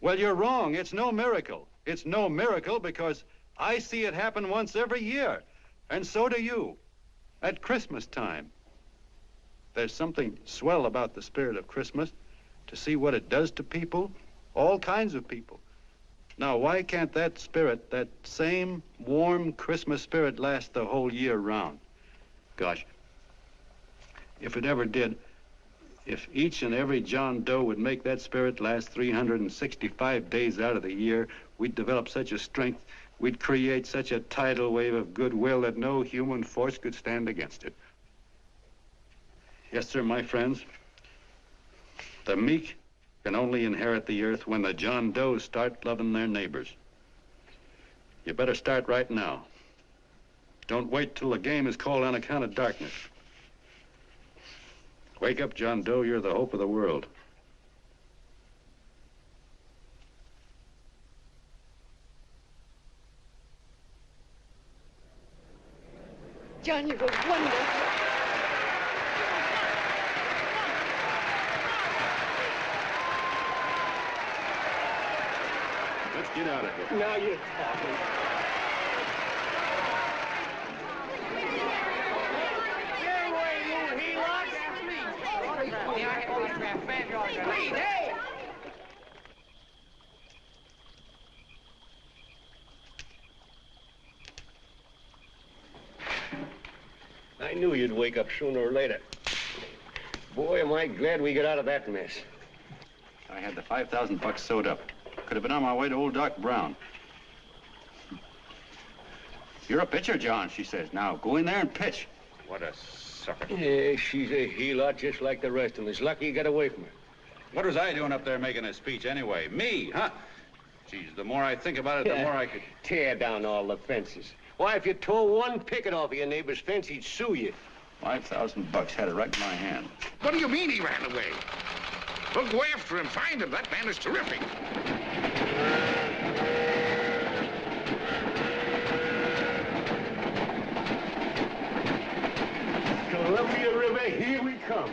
Well, you're wrong. It's no miracle. It's no miracle because I see it happen once every year, and so do you, at Christmas time. There's something swell about the spirit of Christmas, to see what it does to people, all kinds of people. Now, why can't that spirit, that same warm Christmas spirit, last the whole year round? Gosh, if it ever did, if each and every John Doe would make that spirit last 365 days out of the year, we'd develop such a strength, we'd create such a tidal wave of goodwill that no human force could stand against it. Yes, sir, my friends, the meek can only inherit the earth when the John Does start loving their neighbors. You better start right now. Don't wait till the game is called on account of darkness. Wake up, John Doe. You're the hope of the world. John, you were wonderful. Let's get out of here. Now you're talking. Hey! I knew you'd wake up sooner or later. Boy, am I glad we got out of that mess. I had the $5,000 sewed up. Could have been on my way to old Doc Brown. You're a pitcher, John, she says. Now, go in there and pitch. What a sucker. Yeah, she's a heel-lot just like the rest of them. It's lucky you got away from her. What was I doing up there making a speech anyway? Me, huh? Geez, the more I think about it, the more I could... Tear down all the fences. Why, if you tore one picket off of your neighbor's fence, he'd sue you. $5,000 had it right in my hand. What do you mean he ran away? Well, go after him, find him. That man is terrific. Columbia River, here we come.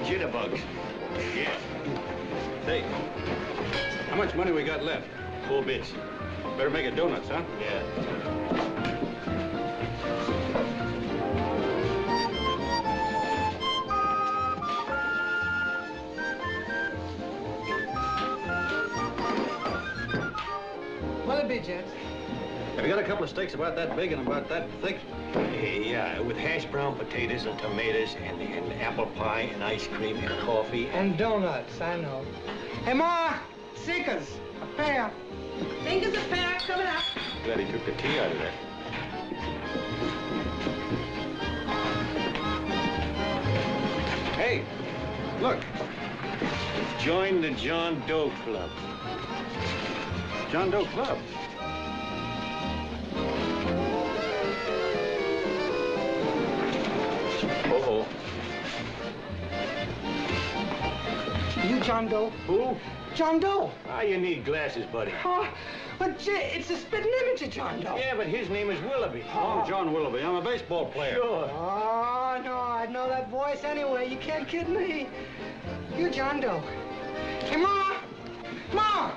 Jitterbugs. Yeah. Say, how much money we got left? 4 bits. Better make it donuts, huh? Yeah. What'll it be, gents? Have you got a couple of steaks about that big and about that thick? Yeah, with hash brown potatoes and tomatoes and apple pie and ice cream and coffee. And donuts, I know. Hey, Ma! Seekers, a pair. Fingers a pair coming up. Glad he took the tea out of that. Hey, look. Join the John Doe Club. John Doe Club. Uh-oh. You John Doe? Who? John Doe. Ah, you need glasses, buddy. Oh, but gee, it's a spitting image of John Doe. Yeah, but his name is Willoughby. I'm John Willoughby. I'm a baseball player. Sure. Oh, no, I'd know that voice anyway. You can't kid me. You John Doe. Hey, Ma! Ma!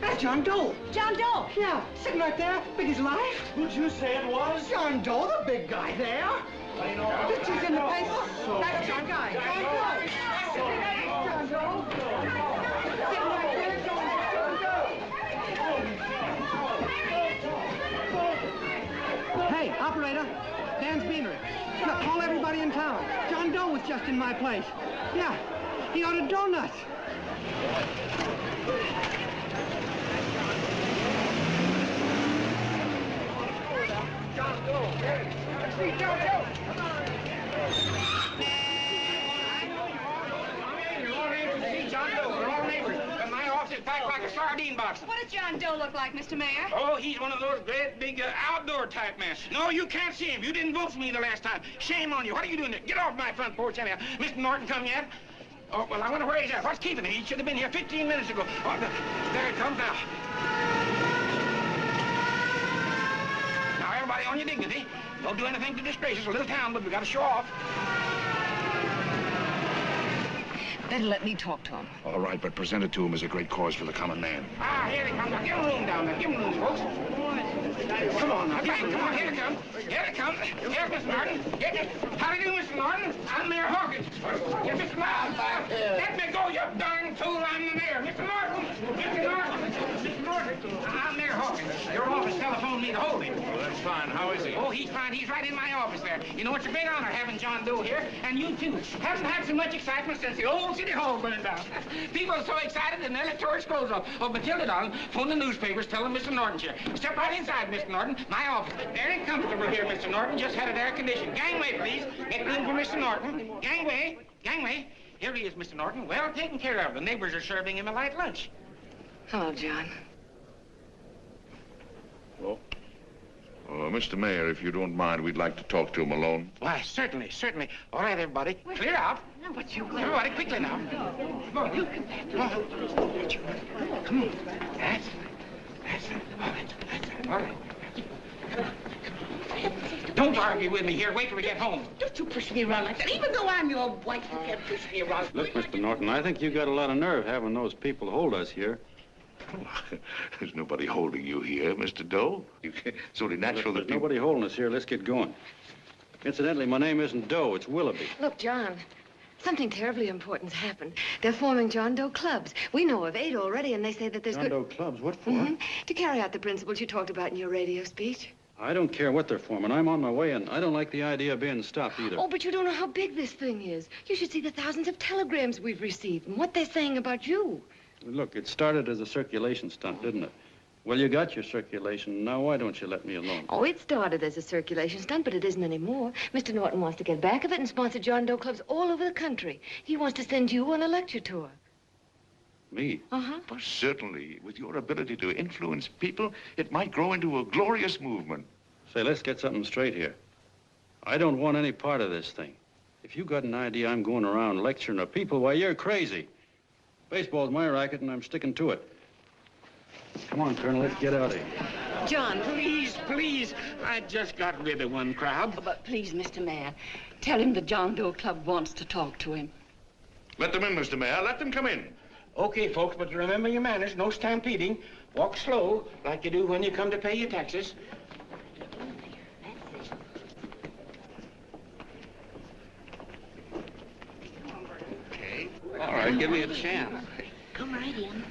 That's John Doe. John Doe. Yeah, sitting right there, big as life. Who'd you say it was? John Doe, the big guy there. I know. Pictures in the paper. That's John Guy. John Doe. John Doe. Sitting right there, John Doe. Hey, operator. Dan's Beanery. Look, call everybody in town. John Doe was just in my place. Yeah, he ordered donuts. John Doe. Let's see John Doe. John Doe, we're all neighbors. And my office is packed like a sardine box. What does John Doe look like, Mr. Mayor? Oh, he's one of those great big outdoor type men. No, you can't see him. You didn't vote for me the last time. Shame on you. What are you doing there? Get off my front porch anyhow. Mr. Norton come yet? Oh, well, I wonder where he's at. What's keeping him? He should have been here 15 minutes ago. Oh, there he comes now. Now, everybody on your dignity. Don't do anything to disgrace us. A little town, but we got to show off. Better let me talk to him. All right, but present it to him as a great cause for the common man. Ah, here they come. Now, give him room down there. Give him room, folks. Come on now. Come on. Here they come. Here they come. Here's Mr. Norton. How do you do, Mr. Norton? I'm Mayor Hawkins. Yes, Mr. Norton. Let me go, you darn fool. I'm the mayor. Mr. Norton. Mr. Norton. Mr. Norton. I'm Mayor Hawkins. Your office telephoned me to hold him. Well, that's fine. How is he? Oh, he's fine. He's right in my office there. You know, it's a great honor having John Doe here, and you too. Haven't had so much excitement since the old City Hall burned down. People are so excited they nearly tore his clothes off. Oh, Matilda, darling, phone the newspapers, tell them Mr. Norton's here. Step right inside, Mr. Norton. My office. Very comfortable here, Mr. Norton. Just had it air conditioned. Gangway, please. Get room for Mr. Norton. Gangway. Gangway. Here he is, Mr. Norton. Well taken care of. The neighbors are serving him a light lunch. Hello, John. Well, Mr. Mayor, if you don't mind, we'd like to talk to him alone. Why, certainly, certainly. All right, everybody. Clear out. Everybody, quickly now. Come on, you. Come on. Come on. That's All right. Don't argue with me here. Wait till we get home. Don't you push me around like that. Even though I'm your wife, you can't push me around. Look, Mr. Norton, I think you got a lot of nerve having those people hold us here. There's nobody holding you here, Mr. Doe. It's only natural There's that people... nobody holding us here. Let's get going. Incidentally, my name isn't Doe, it's Willoughby. Look, John, something terribly important's happened. They're forming John Doe clubs. We know of 8 already, and they say that there's John Doe clubs? What for? To carry out the principles you talked about in your radio speech. I don't care what they're forming. I'm on my way, and I don't like the idea of being stopped either. Oh, but you don't know how big this thing is. You should see the thousands of telegrams we've received and what they're saying about you. Look, it started as a circulation stunt, didn't it? Well, you got your circulation. Now, why don't you let me alone? Oh, it started as a circulation stunt, but it isn't anymore. Mr. Norton wants to get back of it and sponsor John Doe clubs all over the country. He wants to send you on a lecture tour. Me? Uh-huh. Well, certainly, with your ability to influence people, it might grow into a glorious movement. Say, let's get something straight here. I don't want any part of this thing. If you got an idea I'm going around lecturing the people, why, you're crazy. Baseball's my racket, and I'm sticking to it. Come on, Colonel, let's get out of here. John, please, please. I just got rid of one crowd. But please, Mr. Mayor, tell him the John Doe Club wants to talk to him. Let them in, Mr. Mayor. Let them come in. Okay, folks, but remember your manners. No stampeding. Walk slow, like you do when you come to pay your taxes. Okay. All right, give me a chance. Come right in.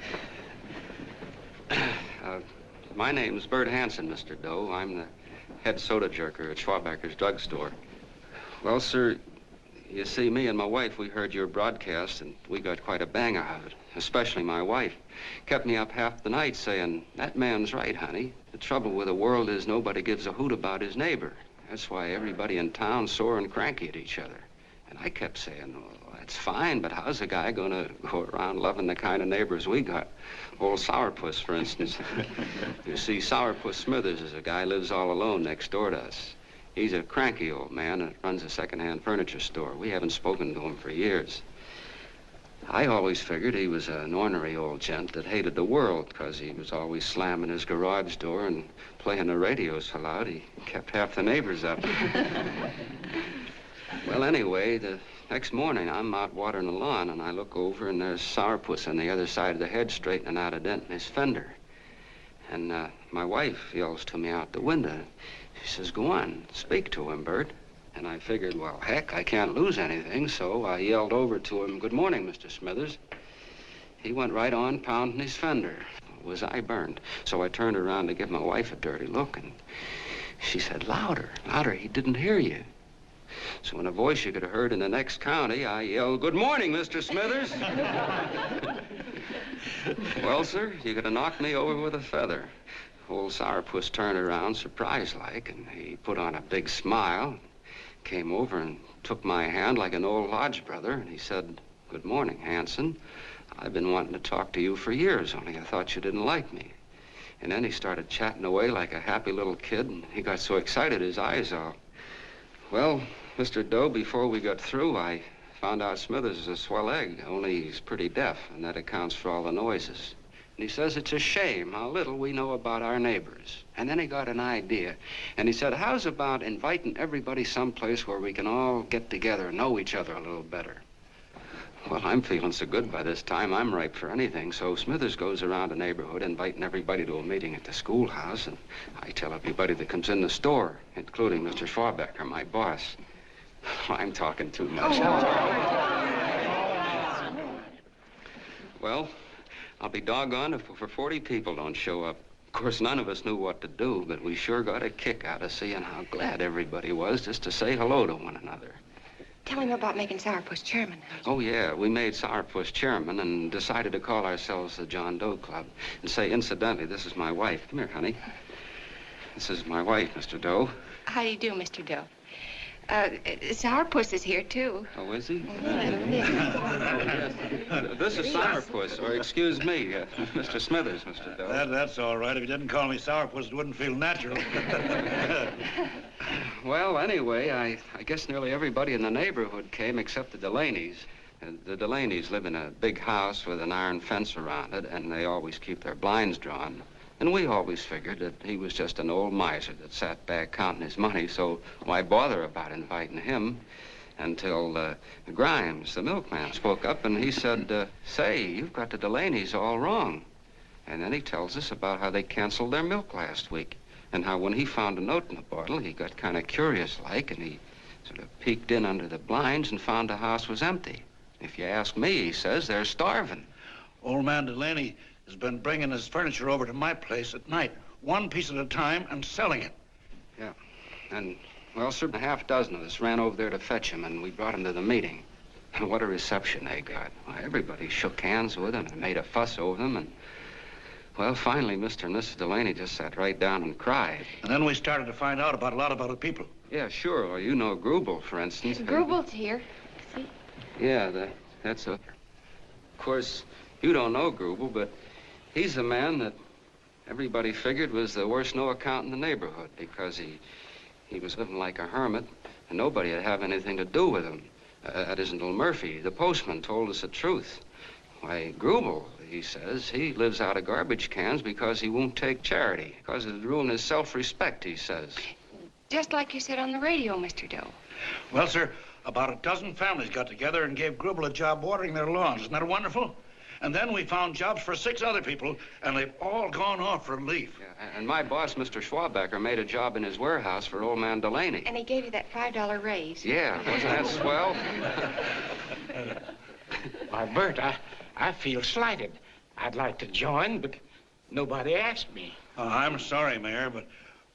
My name's Bert Hansen, Mr. Doe. I'm the head soda jerker at Schwabacker's drugstore. Well, sir, you see, me and my wife, we heard your broadcast, and we got quite a bang out of it, especially my wife. Kept me up half the night saying, that man's right, honey. The trouble with the world is nobody gives a hoot about his neighbor. That's why everybody in town's sore and cranky at each other. And I kept saying, well, that's fine, but how's a guy gonna go around loving the kind of neighbors we got? Old Sourpuss, for instance. You see, Sourpuss Smithers is a guy who lives all alone next door to us. He's a cranky old man and runs a second-hand furniture store. We haven't spoken to him for years. I always figured he was an ornery old gent that hated the world because he was always slamming his garage door and playing the radio so loud he kept half the neighbors up. Well, anyway, the next morning I'm out watering the lawn and I look over and there's Sourpuss on the other side of the hedge straightening out a dent in his fender. And my wife yells to me out the window. She says, go on, speak to him, Bert. And I figured, well, heck, I can't lose anything, so I yelled over to him, good morning, Mr. Smithers. He went right on pounding his fender. Was I burned? So I turned around to give my wife a dirty look, and she said, louder, louder, he didn't hear you. So in a voice you could have heard in the next county, I yelled, good morning, Mr. Smithers. Well, sir, you could have knocked me over with a feather. Old Sourpuss turned around, surprised-like, and he put on a big smile, came over and took my hand like an old lodge brother, and he said, good morning, Hansen. I've been wanting to talk to you for years, only I thought you didn't like me. And then he started chatting away like a happy little kid, and he got so excited his eyes all... Well, Mr. Doe, before we got through, I found out Smithers is a swell egg, only he's pretty deaf, and that accounts for all the noises. And he says it's a shame how little we know about our neighbors. And then he got an idea, and he said, how's about inviting everybody someplace where we can all get together and know each other a little better? Well, I'm feeling so good by this time, I'm ripe for anything. So Smithers goes around the neighborhood inviting everybody to a meeting at the schoolhouse, and I tell everybody that comes in the store, including Mr. Schwabacker, my boss. I'm talking too much. Well, I'll be doggone if over 40 people don't show up. Of course, none of us knew what to do, but we sure got a kick out of seeing how glad everybody was just to say hello to one another. Tell him about making Sourpuss chairman. Oh, yeah, we made Sourpuss chairman and decided to call ourselves the John Doe Club. And say, incidentally, this is my wife. Come here, honey. This is my wife, Mr. Doe. How do you do, Mr. Doe? Sourpuss is here, too. Oh, is he? This is Sourpuss, or excuse me, Mr. Smithers, Mr. Doe. That's all right. If you didn't call me Sourpuss, it wouldn't feel natural. Well, anyway, I guess nearly everybody in the neighborhood came except the Delaney's. The Delaney's live in a big house with an iron fence around it, and they always keep their blinds drawn. And we always figured that he was just an old miser that sat back counting his money, so why bother about inviting him? Until Grimes, the milkman, spoke up and he said, say, you've got the Delaney's all wrong. And then he tells us about how they canceled their milk last week and how when he found a note in the bottle, he got kind of curious-like and he sort of peeked in under the blinds and found the house was empty. If you ask me, he says, they're starving. Old man Delaney has been bringing his furniture over to my place at night, one piece at a time, and selling it. Yeah, and, well, sir, a half dozen of us ran over there to fetch him, and we brought him to the meeting. And what a reception they got. Why, everybody shook hands with him and made a fuss over them, and, well, finally, Mr. and Mrs. Delaney just sat right down and cried. And then we started to find out about a lot of other people. Yeah, sure. Well, you know Grubel, for instance. Grubel's here. See? Yeah, that's a... Of course, you don't know Grubel, but he's the man that everybody figured was the worst no-account in the neighborhood because he was living like a hermit and nobody would have anything to do with him. That isn't until Murphy, the postman, told us the truth. Why, Grubel, he says, he lives out of garbage cans because he won't take charity, because it'd ruin his self-respect, he says. Just like you said on the radio, Mr. Doe. Well, sir, about a dozen families got together and gave Grubel a job watering their lawns. Isn't that wonderful? And then we found jobs for 6 other people, and they've all gone off for leave. Yeah, and my boss, Mr. Schwabacker, made a job in his warehouse for old man Delaney. And he gave you that $5 raise. Yeah, wasn't that swell? Why, Bert, I feel slighted. I'd like to join, but nobody asked me. I'm sorry, Mayor, but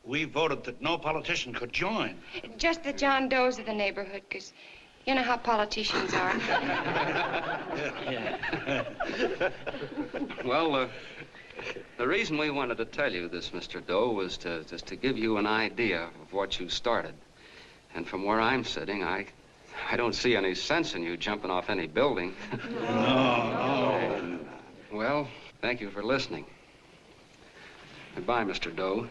we voted that no politician could join. Just the John Does of the neighborhood, because you know how politicians are. Well, the reason we wanted to tell you this, Mr. Doe, was just to give you an idea of what you started. And from where I'm sitting, I don't see any sense in you jumping off any building. No. Well, thank you for listening. Goodbye, Mr. Doe.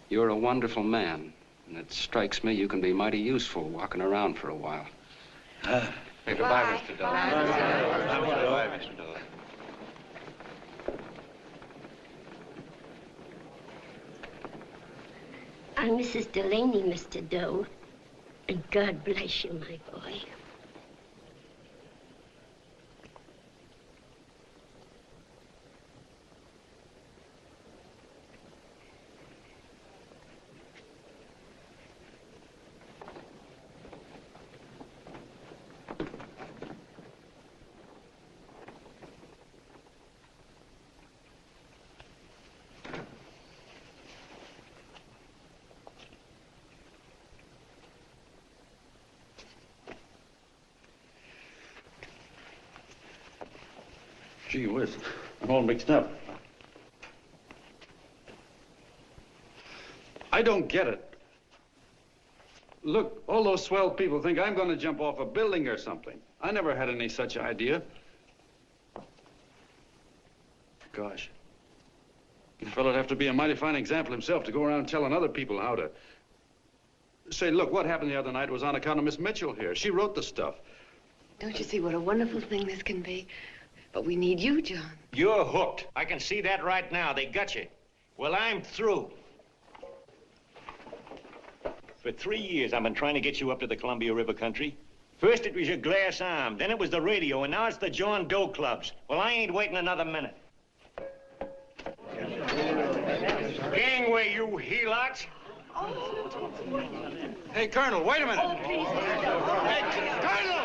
You're a wonderful man. And it strikes me you can be mighty useful walking around for a while. Hey, goodbye, Mr. Doe. Goodbye, Mr. Doe. I'm Mrs. Delaney, Mr. Doe. And God bless you, my boy. Gee whiz, I'm all mixed up. I don't get it. Look, all those swell people think I'm going to jump off a building or something. I never had any such idea. Gosh. The fellow'd have to be a mighty fine example himself to go around telling other people how to... Say, look, what happened the other night was on account of Miss Mitchell here. She wrote the stuff. Don't you see what a wonderful thing this can be? But we need you, John. You're hooked. I can see that right now. They got you. Well, I'm through. For 3 years, I've been trying to get you up to the Columbia River country. First, it was your glass arm. Then it was the radio. And now it's the John Doe clubs. Well, I ain't waiting another minute. Gangway, you helots. Hey, Colonel, wait a minute. Hey, Colonel!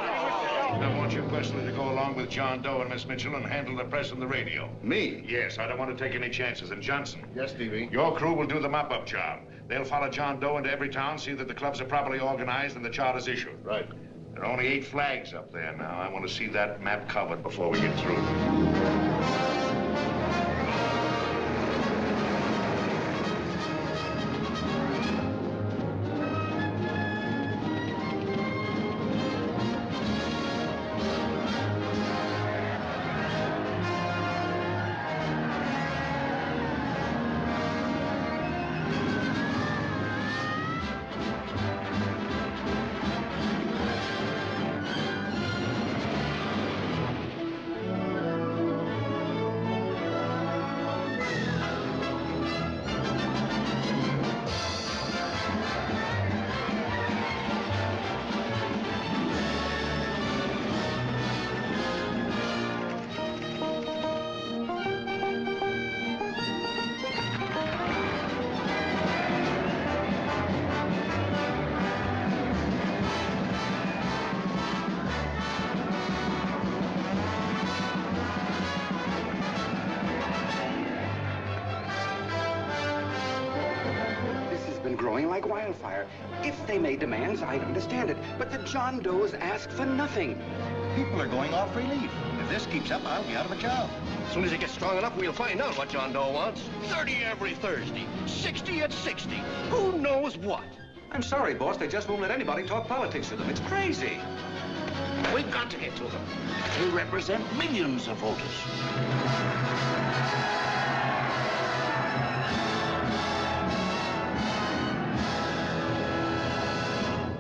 I want you personally to go along with John Doe and Miss Mitchell and handle the press and the radio. Me? Yes, I don't want to take any chances. And Johnson. Yes, Stevie? Your crew will do the mop-up job. They'll follow John Doe into every town, see that the clubs are properly organized and the charters issued. Right. There are only 8 flags up there now. I want to see that map covered before we get through. wildfire. If they made demands, I'd understand it. But the John Does ask for nothing. People are going off relief. If this keeps up, I'll be out of a job. As soon as it gets strong enough, we'll find out what John Doe wants. 30 every Thursday, 60 at 60. Who knows what? I'm sorry, boss. They just won't let anybody talk politics to them. It's crazy. We've got to get to them. They represent millions of voters.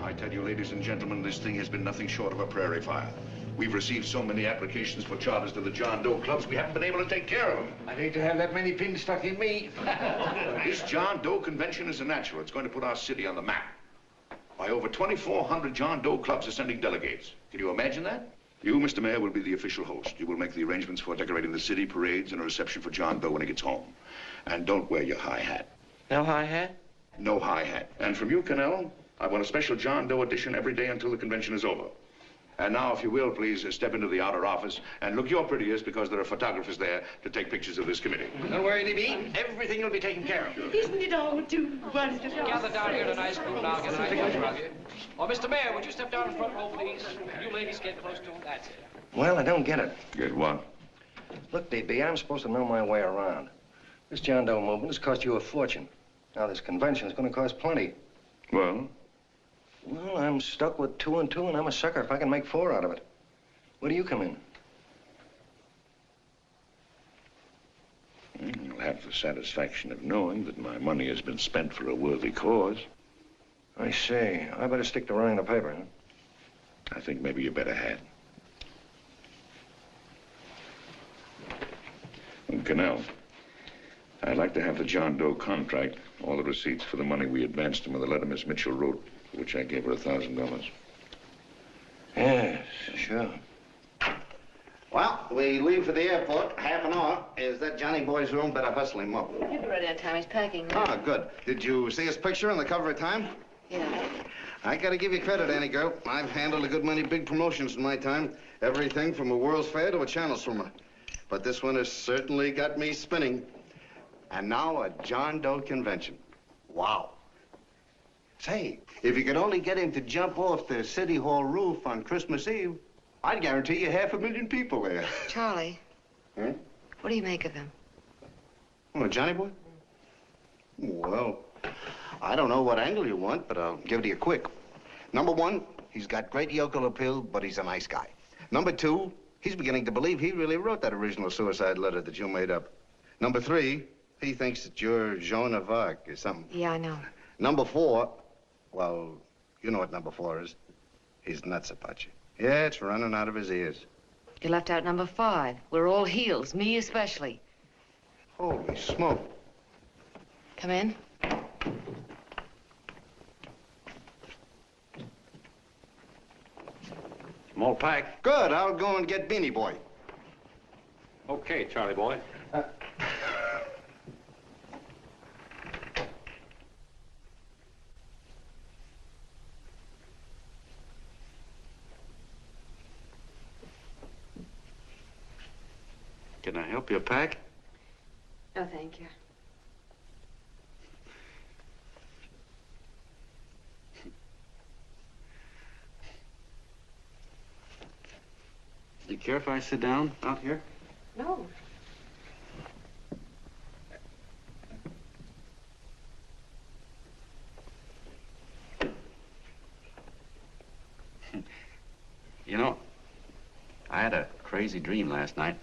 I tell you, ladies and gentlemen, this thing has been nothing short of a prairie fire. We've received so many applications for charters to the John Doe clubs, we haven't been able to take care of them. I'd hate to have that many pins stuck in me. This John Doe convention is a natural. It's going to put our city on the map. Why, over 2,400 John Doe clubs are sending delegates. Can you imagine that? You, Mr. Mayor, will be the official host. You will make the arrangements for decorating the city, parades, and a reception for John Doe when he gets home. And don't wear your high hat. No high hat? No high hat. And from you, Connell, I want a special John Doe edition every day until the convention is over. And now, if you will, please step into the outer office and look your prettiest because there are photographers there to take pictures of this committee. Don't worry, Libby. Everything will be taken care of. Isn't it all too wonderful? Gather down here in a nice group and I'll get a nice picture of you. Oh, Mr. Mayor, would you step down in front row, please? You ladies get close to him. That's it. Well, I don't get it. Get what? Look, DB, I'm supposed to know my way around. This John Doe movement has cost you a fortune. Now, this convention is going to cost plenty. Well? Well, I'm stuck with 2 and 2, and I'm a sucker if I can make 4 out of it. Where do you come in? You'll have the satisfaction of knowing that my money has been spent for a worthy cause. I see. I better stick to running the paper, huh? I think maybe you better had. And Connell, I'd like to have the John Doe contract, all the receipts for the money we advanced him with the letter Miss Mitchell wrote, for which I gave her $1,000. Yes, sure. Well, we leave for the airport. Half an hour. Is that Johnny boy's room? Better hustle him up. He'll be ready on time. He's packing. Ah, good. Did you see his picture on the cover of Time? Yeah. I gotta give you credit, Annie girl. I've handled a good many big promotions in my time. Everything from a World's Fair to a channel swimmer. But this one has certainly got me spinning. And now a John Doe convention. Wow. Say, if you could only get him to jump off the City Hall roof on Christmas Eve, I'd guarantee you 500,000 people there. Charlie. Huh? What do you make of him? Oh, Johnny boy? Well, I don't know what angle you want, but I'll give it to you quick. Number 1, he's got great yokel appeal, but he's a nice guy. Number 2, he's beginning to believe he really wrote that original suicide letter that you made up. Number 3, he thinks that you're Joan of Arc or something. Yeah, I know. Number 4, well, you know what number 4 is. He's nuts about you. Yeah, it's running out of his ears. You left out number 5. We're all heels, me especially. Holy smoke. Come in. I'm all packed. Good. I'll go and get Beanie Boy. Okay, Charlie boy. Can I help you pack? No, thank you. Do you care if I sit down out here? No. You know, I had a crazy dream last night.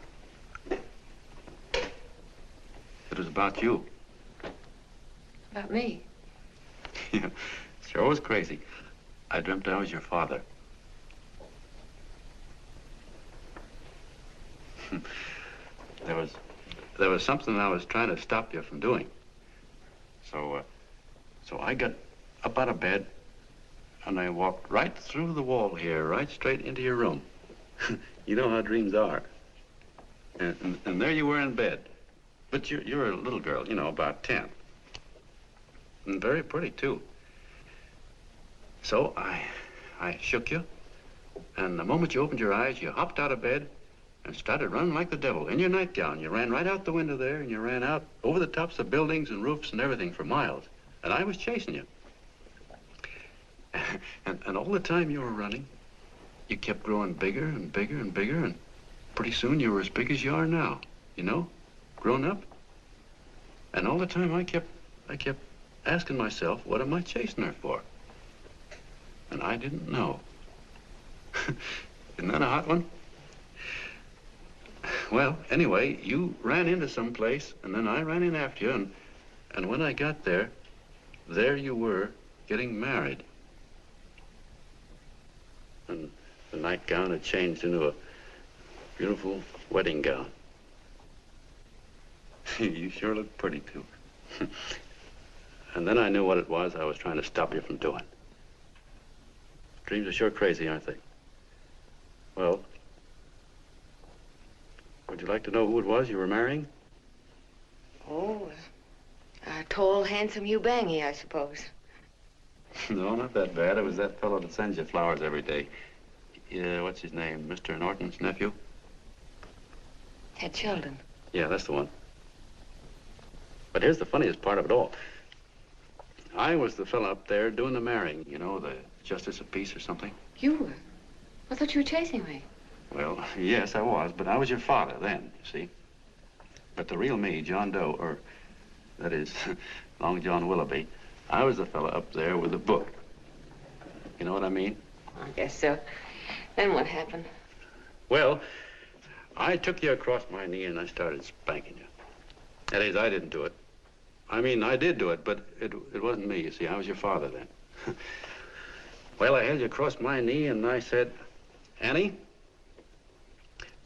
It was about you. About me? Yeah, sure was crazy. I dreamt I was your father. There was something I was trying to stop you from doing. So I got up out of bed and I walked right through the wall here, right straight into your room. You know how dreams are. And there you were in bed. But you're a little girl, you know, about 10. And very pretty, too. So I shook you, and the moment you opened your eyes, you hopped out of bed and started running like the devil in your nightgown. You ran right out the window there, and you ran out over the tops of buildings and roofs and everything for miles. And I was chasing you. And all the time you were running, you kept growing bigger and bigger and bigger, and pretty soon you were as big as you are now, you know, grown up. And all the time I kept asking myself, what am I chasing her for? And I didn't know. Isn't that a hot one? Well, anyway, you ran into some place, and then I ran in after you, and when I got there, there you were, getting married. And the nightgown had changed into a beautiful wedding gown. You sure look pretty, too. And then I knew what it was I was trying to stop you from doing. Dreams are sure crazy, aren't they? Well, would you like to know who it was you were marrying? Oh, a tall, handsome Ubangi, I suppose. No, not that bad. It was that fellow that sends you flowers every day. What's his name? Mr. Norton's nephew? Ted Sheldon. Yeah, that's the one. But here's the funniest part of it all. I was the fellow up there doing the marrying, you know, the justice of peace or something. You were? I thought you were chasing me. Well, yes, I was, but I was your father then, you see. But the real me, John Doe, or that is, Long John Willoughby, I was the fellow up there with the book. You know what I mean? I guess so. Then what happened? Well, I took you across my knee and I started spanking you. That is, I didn't do it. I mean, I did do it, but it wasn't me, you see. I was your father then. Well, I held you across my knee and I said, Annie,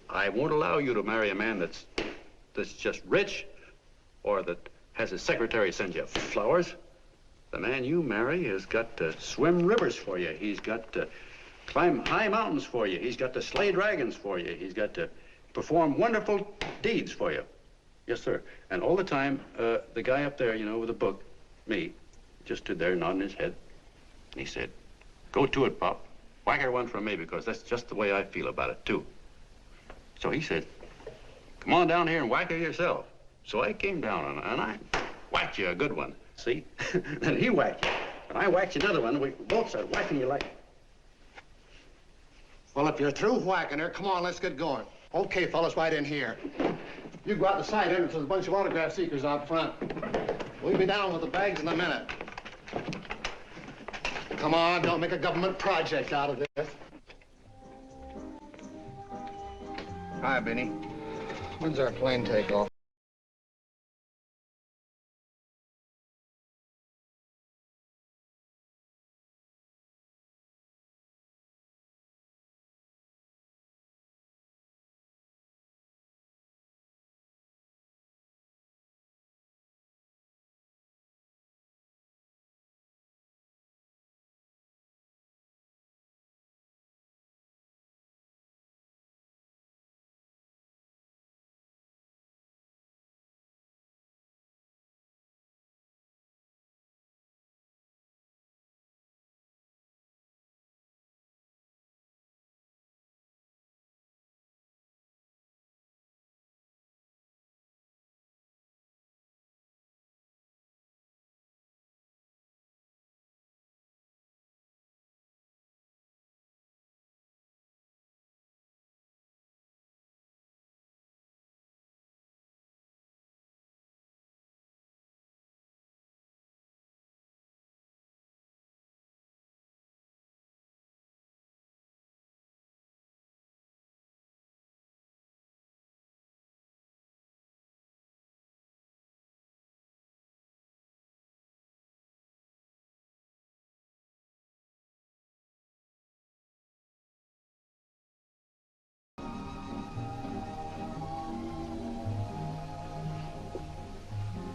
I won't allow you to marry a man that's just rich or that has his secretary send you flowers. The man you marry has got to swim rivers for you. He's got to climb high mountains for you. He's got to slay dragons for you. He's got to perform wonderful deeds for you. Yes, sir. And all the time, the guy up there, you know, with the book, me, just stood there nodding his head. And he said, go to it, Pop. Whack her one from me, because that's just the way I feel about it, too. So he said, come on down here and whack her yourself. So I came down and I whacked you a good one, see? Then he whacked you, and I whacked you another one. We both started whacking you like... Well, if you're through whacking her, come on, let's get going. Okay, fellas, right in here. You go out the side entrance, there's a bunch of autograph seekers out front. We'll be down with the bags in a minute. Come on, don't make a government project out of this. Hi, Benny. When's our plane take off?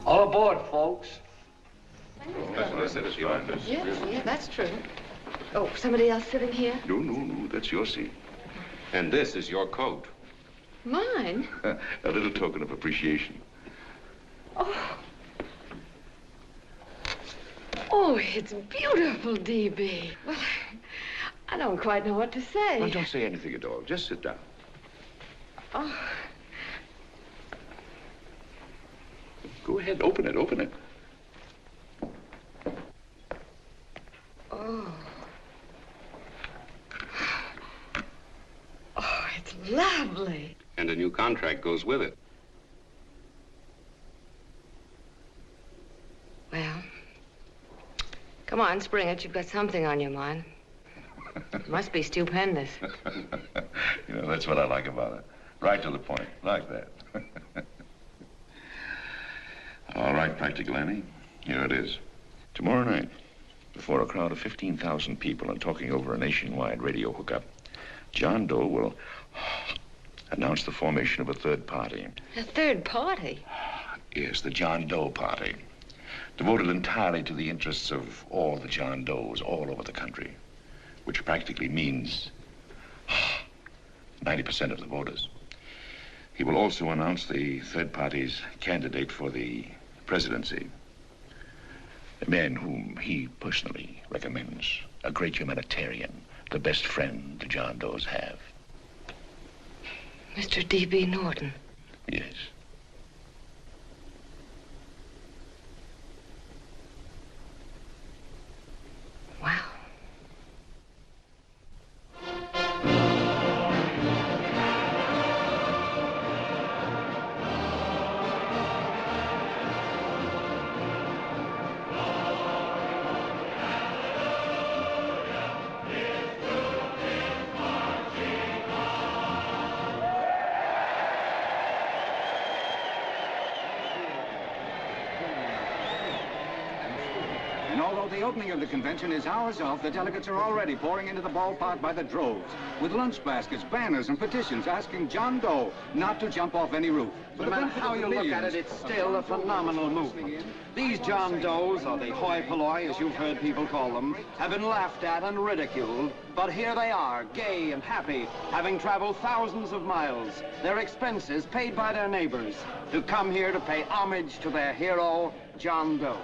All aboard, folks. That's what I said at the office. Yeah, that's true. Oh, somebody else sitting here? No, that's your seat. And this is your coat. Mine? A little token of appreciation. Oh. Oh, it's beautiful, D.B. Well, I don't quite know what to say. Well, don't say anything at all. Just sit down. Oh. Go ahead, open it. Oh. lovely. And a new contract goes with it. Well, come on, spring it. You've got something on your mind. It must be stupendous. You know, that's what I like about it. Right to the point, like that. All right, Practical Annie, here it is. Tomorrow night, before a crowd of 15,000 people and talking over a nationwide radio hookup, John Doe will announce the formation of a third party. A third party? Yes, the John Doe Party. Devoted entirely to the interests of all the John Does all over the country, which practically means 90% of the voters. He will also announce the third party's candidate for the presidency, a man whom he personally recommends, a great humanitarian, the best friend the John Does have. Mr. D.B. Norton. Yes. Wow. And although the opening of the convention is hours off, the delegates are already pouring into the ballpark by the droves, with lunch baskets, banners, and petitions asking John Doe not to jump off any roof. No matter how you look at it, it's still a phenomenal movement. These John Does, or the hoi polloi, as you've heard people call them, have been laughed at and ridiculed, but here they are, gay and happy, having traveled thousands of miles, their expenses paid by their neighbors, to come here to pay homage to their hero, John Doe.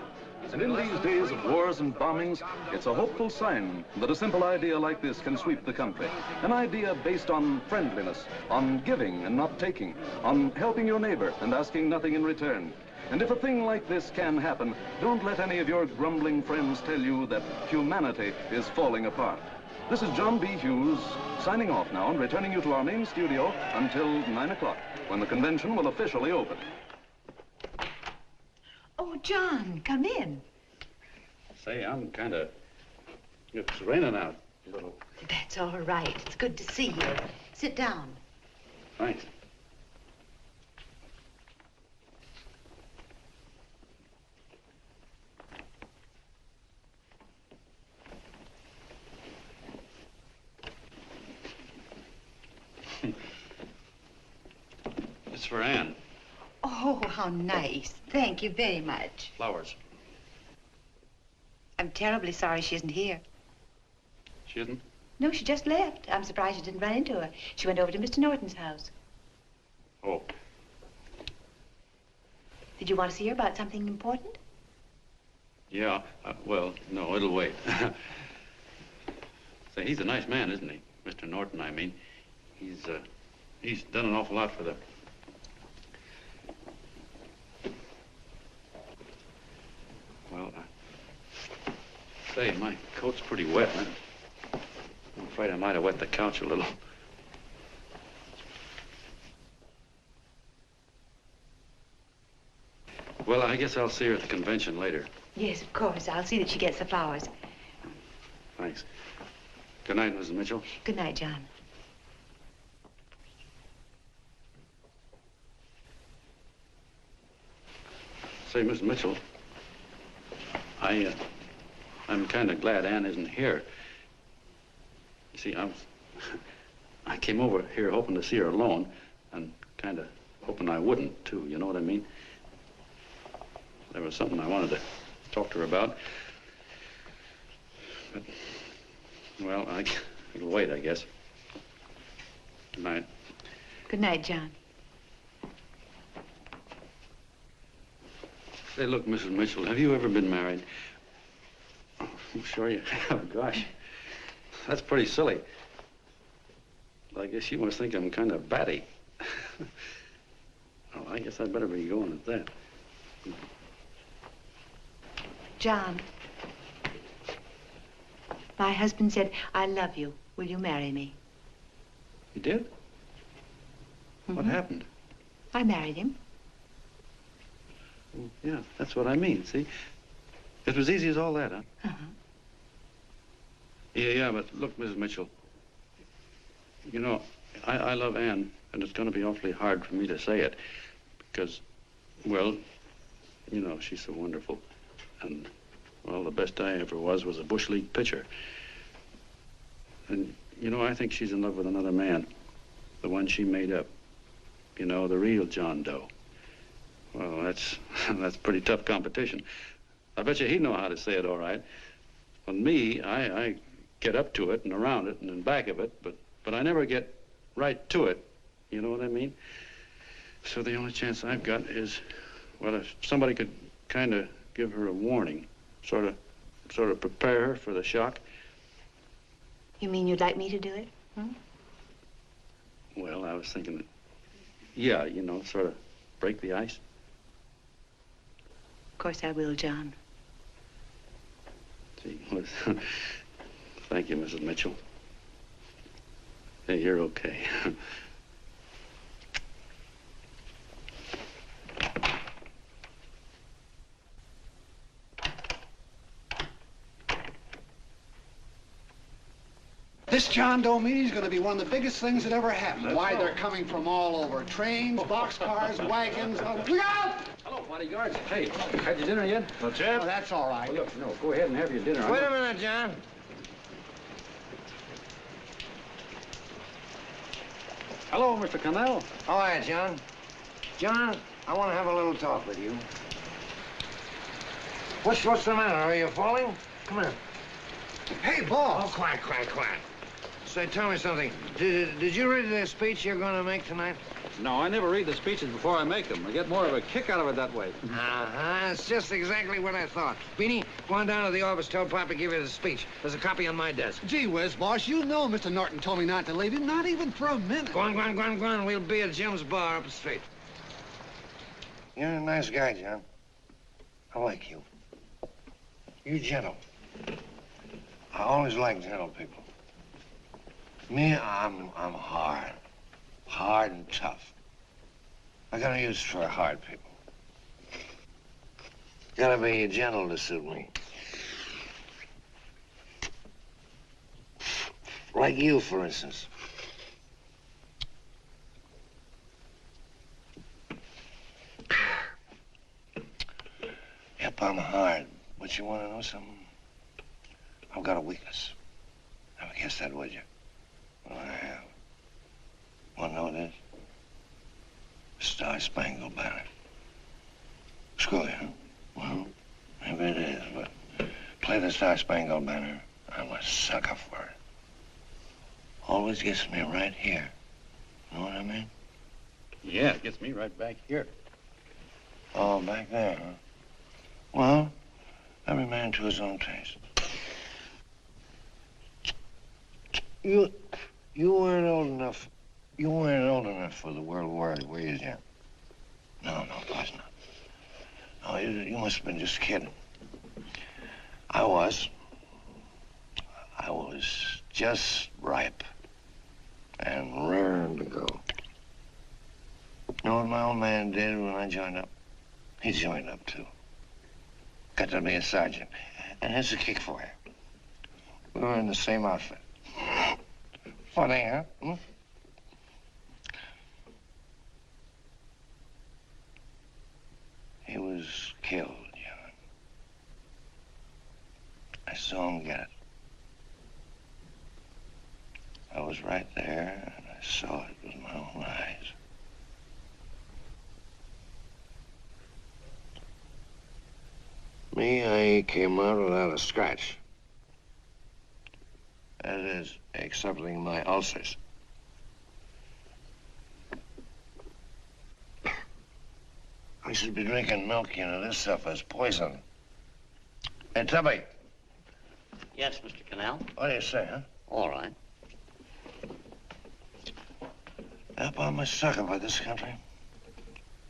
And in these days of wars and bombings, it's a hopeful sign that a simple idea like this can sweep the country. An idea based on friendliness, on giving and not taking, on helping your neighbor and asking nothing in return. And if a thing like this can happen, don't let any of your grumbling friends tell you that humanity is falling apart. This is John B. Hughes, signing off now and returning you to our main studio until 9 o'clock, when the convention will officially open. Oh, John, come in. Say, I'm kind of... It's raining out a little. That's all right. It's good to see you. Sit down. Thanks. It's for Anne. Oh, how nice. Thank you very much. Flowers. I'm terribly sorry she isn't here. She isn't? No, she just left. I'm surprised you didn't run into her. She went over to Mr. Norton's house. Oh. Did you want to see her about something important? Yeah, well, no, it'll wait. Say, he's a nice man, isn't he? Mr. Norton, I mean. He's done an awful lot for the... Well, say, my coat's pretty wet. I'm afraid I might have wet the couch a little. Well, I guess I'll see her at the convention later. Yes, of course. I'll see that she gets the flowers. Thanks. Good night, Mrs. Mitchell. Good night, John. Say, Mrs. Mitchell, I'm kind of glad Anne isn't here. You see, I came over here hoping to see her alone, and kind of hoping I wouldn't, too, you know what I mean? There was something I wanted to talk to her about. But, well, it'll wait, I guess. Good night. Good night, John. Say, look, Mrs. Mitchell, have you ever been married? Oh, I'm sure you have. Gosh, that's pretty silly. I guess you must think I'm kind of batty. Well, I guess I'd better be going at that. John, my husband said, I love you. Will you marry me? You did? What happened? I married him. Well, yeah, that's what I mean, see? It was easy as all that, huh? Uh-huh. Yeah, but look, Mrs. Mitchell, you know, I love Ann, and it's going to be awfully hard for me to say it because, well, you know, she's so wonderful. And, well, the best I ever was a Bush League pitcher. And, you know, I think she's in love with another man, the one she made up. You know, the real John Doe. Well, that's pretty tough competition. I bet you he'd know how to say it all right. On me, I get up to it and around it and in back of it, but I never get right to it. You know what I mean? So the only chance I've got is, well, if somebody could kind of give her a warning, sort of prepare her for the shock. You mean you'd like me to do it? Hmm? Well, I was thinking that, yeah, you know, sort of break the ice. Of course I will, John. Gee, listen. Thank you, Mrs. Mitchell. Hey, you're okay. This John Doe meeting is going to be one of the biggest things that ever happened. Why, they're coming from all over. Trains, boxcars, wagons. Look out! Hello, bodyguards. Hey, had your dinner yet? What's that? Oh, that's all right. Well, look, no, go ahead and have your dinner. Wait a minute, John. Hello, Mr. Connell. How are you, John? John, I want to have a little talk with you. What's the matter? Are you falling? Come here. Hey, boss. Oh, quiet. Say, tell me something. Did you read the speech you're going to make tonight? No, I never read the speeches before I make them. I get more of a kick out of it that way. Uh-huh. It's just exactly what I thought. Beanie, go on down to the office, tell Pop to give you the speech. There's a copy on my desk. Gee whiz, boss, you know Mr. Norton told me not to leave him, not even for a minute. Go on. We'll be at Jim's bar up the street. You're a nice guy, John. I like you. You're gentle. I always like gentle people. Me, I'm hard. Hard and tough. I got a use for hard people. Gotta be gentle to suit me. Like you, for instance. Yep, I'm hard. But you want to know something? I've got a weakness. Never guess that, would you? Well, I have. Want to know what it is? Star-Spangled Banner. Screw you, huh? Well, maybe it is, but play the Star-Spangled Banner. I'm a sucker for it. Always gets me right here. Know what I mean? Yeah, it gets me right back here. Oh, back there, huh? Well, every man to his own taste. You weren't old enough. You weren't old enough for the World War, were you, Jim? No, of course not. No, you must have been just kidding. I was just ripe and raring to go. You know what my old man did when I joined up? He joined up, too. Got to be a sergeant. And here's a kick for you. We were in the same outfit. Funny, huh? Hmm? He was killed, John. I saw him get it. I was right there, and I saw it with my own eyes. Me, I came out without a scratch. That is, excepting my ulcers. I should be drinking milk, you know. This stuff is poison. Hey, Tubby. Yes, Mr. Connell? What do you say, huh? All right. Yep, I'm a sucker for this country.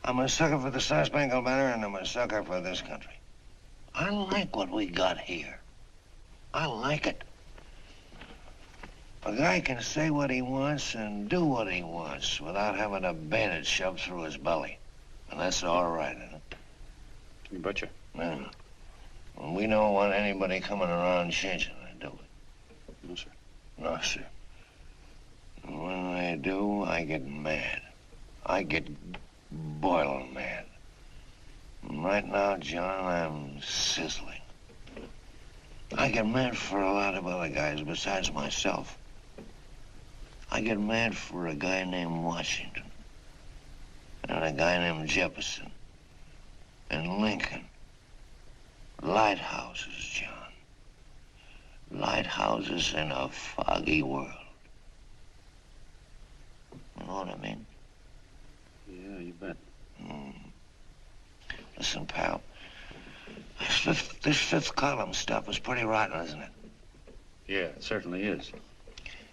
I'm a sucker for the Star-Spangled Banner, and I'm a sucker for this country. I like what we got here. I like it. A guy can say what he wants and do what he wants without having a bayonet shoved through his belly. And that's all right, isn't it? You betcha. Yeah. Well, we don't want anybody coming around changing it, do we? No, sir. No, sir. And when they do, I get mad. I get boiling mad. And right now, John, I'm sizzling. I get mad for a lot of other guys besides myself. I get mad for a guy named Washington, and a guy named Jefferson, and Lincoln. Lighthouses, John. Lighthouses in a foggy world. You know what I mean? Yeah, you bet. Listen, pal. This fifth column stuff is pretty rotten, isn't it? Yeah, it certainly is.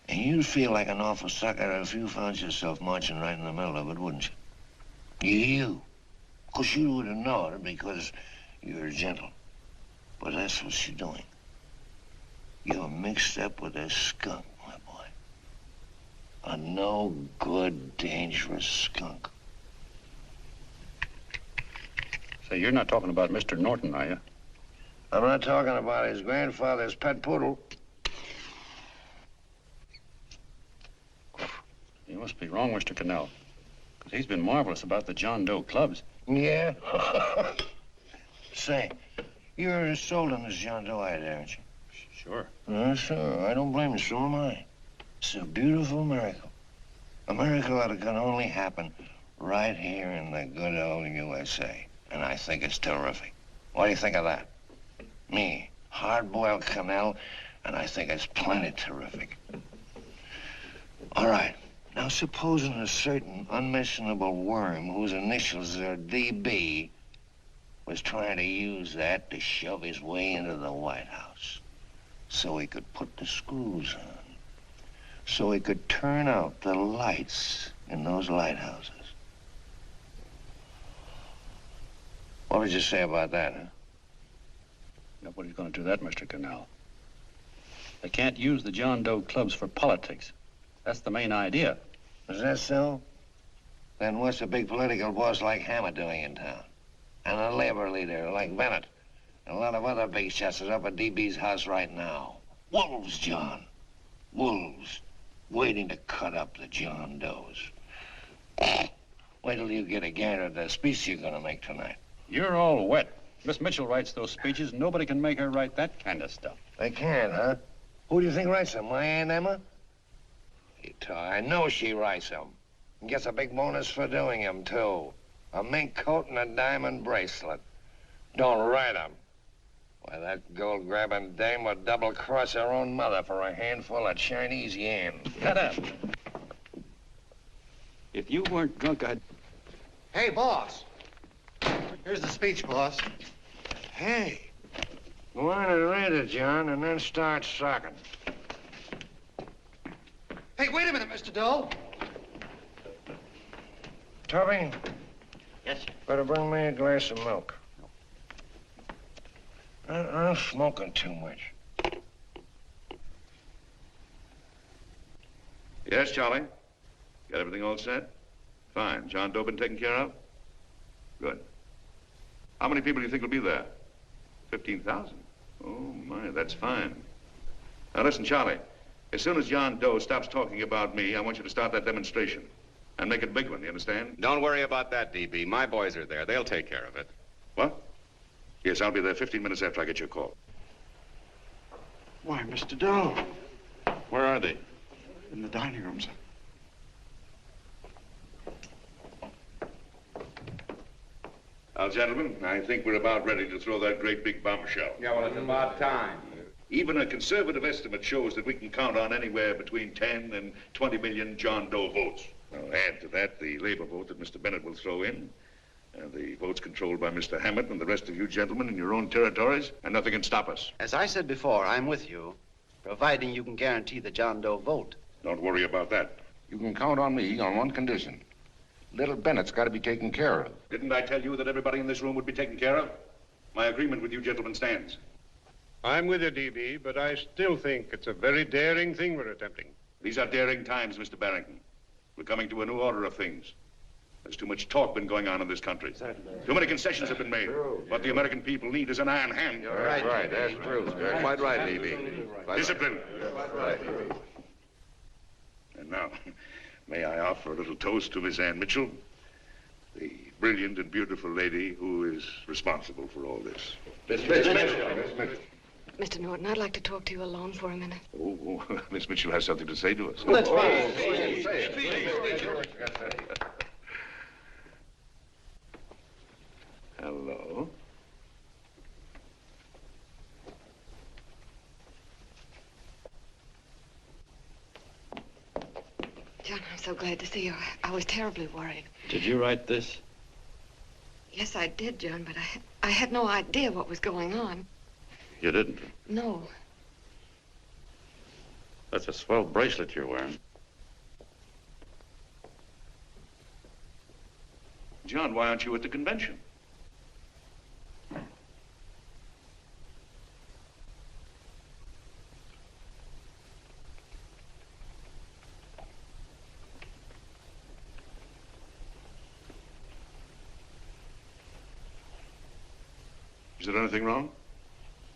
And you'd feel like an awful sucker if you found yourself marching right in the middle of it, wouldn't you? You. Of course, you would have known it because you're gentle. But that's what you're doing. You're mixed up with a skunk, my boy. A no-good, dangerous skunk. Say, you're not talking about Mr. Norton, are you? I'm not talking about his grandfather's pet poodle. You must be wrong, Mr. Connell. Because he's been marvelous about the John Doe clubs. Yeah? Say, you're sold on this John Doe idea, aren't you? Sure. Sure. I don't blame you. So am I. It's a beautiful miracle. A miracle that can only happen right here in the good old USA. And I think it's terrific. What do you think of that? Me, hard-boiled Connell, and I think it's plenty terrific. All right. Now, supposing a certain unmentionable worm whose initials are DB was trying to use that to shove his way into the White House so he could put the screws on, so he could turn out the lights in those lighthouses. What would you say about that, huh? Nobody's going to do that, Mr. Connell. They can't use the John Doe clubs for politics. That's the main idea. Is that so? Then what's a big political boss like Hammett doing in town? And a labor leader like Bennett? And a lot of other big shots are up at DB's house right now. Wolves, John. Wolves. Waiting to cut up the John Does. Wait till you get a gander at the speech you're going to make tonight. You're all wet. Miss Mitchell writes those speeches. Nobody can make her write that kind of stuff. They can't, huh? Who do you think writes them? My Aunt Emma? I know she writes them. And gets a big bonus for doing them, too. A mink coat and a diamond bracelet. Don't write them. Why, that gold-grabbing dame would double-cross her own mother for a handful of Chinese yen. Shut up. If you weren't drunk, I'd... Hey, boss. Here's the speech, boss. Hey. Go on and read it, John, and then start sucking. Hey, wait a minute, Mr. Doe. Tubby? Yes, sir. Better bring me a glass of milk. I'm smoking too much. Yes, Charlie? Got everything all set? Fine. John Doe been taken care of? Good. How many people do you think will be there? 15,000? Oh, my, that's fine. Now, listen, Charlie. As soon as John Doe stops talking about me, I want you to start that demonstration. And make it a big one, you understand? Don't worry about that, DB. My boys are there. They'll take care of it. What? Yes, I'll be there 15 minutes after I get your call. Why, Mr. Doe. Where are they? In the dining room, sir. Now, gentlemen, I think we're about ready to throw that great big bombshell. Yeah, well, it's about time. Even a conservative estimate shows that we can count on anywhere between 10 and 20 million John Doe votes. Now, add to that the labor vote that Mr. Bennett will throw in, and the votes controlled by Mr. Hammett and the rest of you gentlemen in your own territories, and nothing can stop us. As I said before, I'm with you, providing you can guarantee the John Doe vote. Don't worry about that. You can count on me on one condition. Little Bennett's got to be taken care of. Didn't I tell you that everybody in this room would be taken care of? My agreement with you gentlemen stands. I'm with you, DB, but I still think it's a very daring thing we're attempting. These are daring times, Mr. Barrington. We're coming to a new order of things. There's too much talk been going on in this country. Too many concessions have been made. What the American people need is an iron hand. You're right. That's true. You're quite right, D.B. Discipline. Right. And now, may I offer a little toast to Miss Ann Mitchell, the brilliant and beautiful lady who is responsible for all this. Miss Mr. Norton, I'd like to talk to you alone for a minute. Oh, Miss Mitchell has something to say to us. That's fine. Hello. John, I'm so glad to see you. I was terribly worried. Did you write this? Yes, I did, John, but I had no idea what was going on. You didn't? No. That's a swell bracelet you're wearing. John, why aren't you at the convention? Is there anything wrong?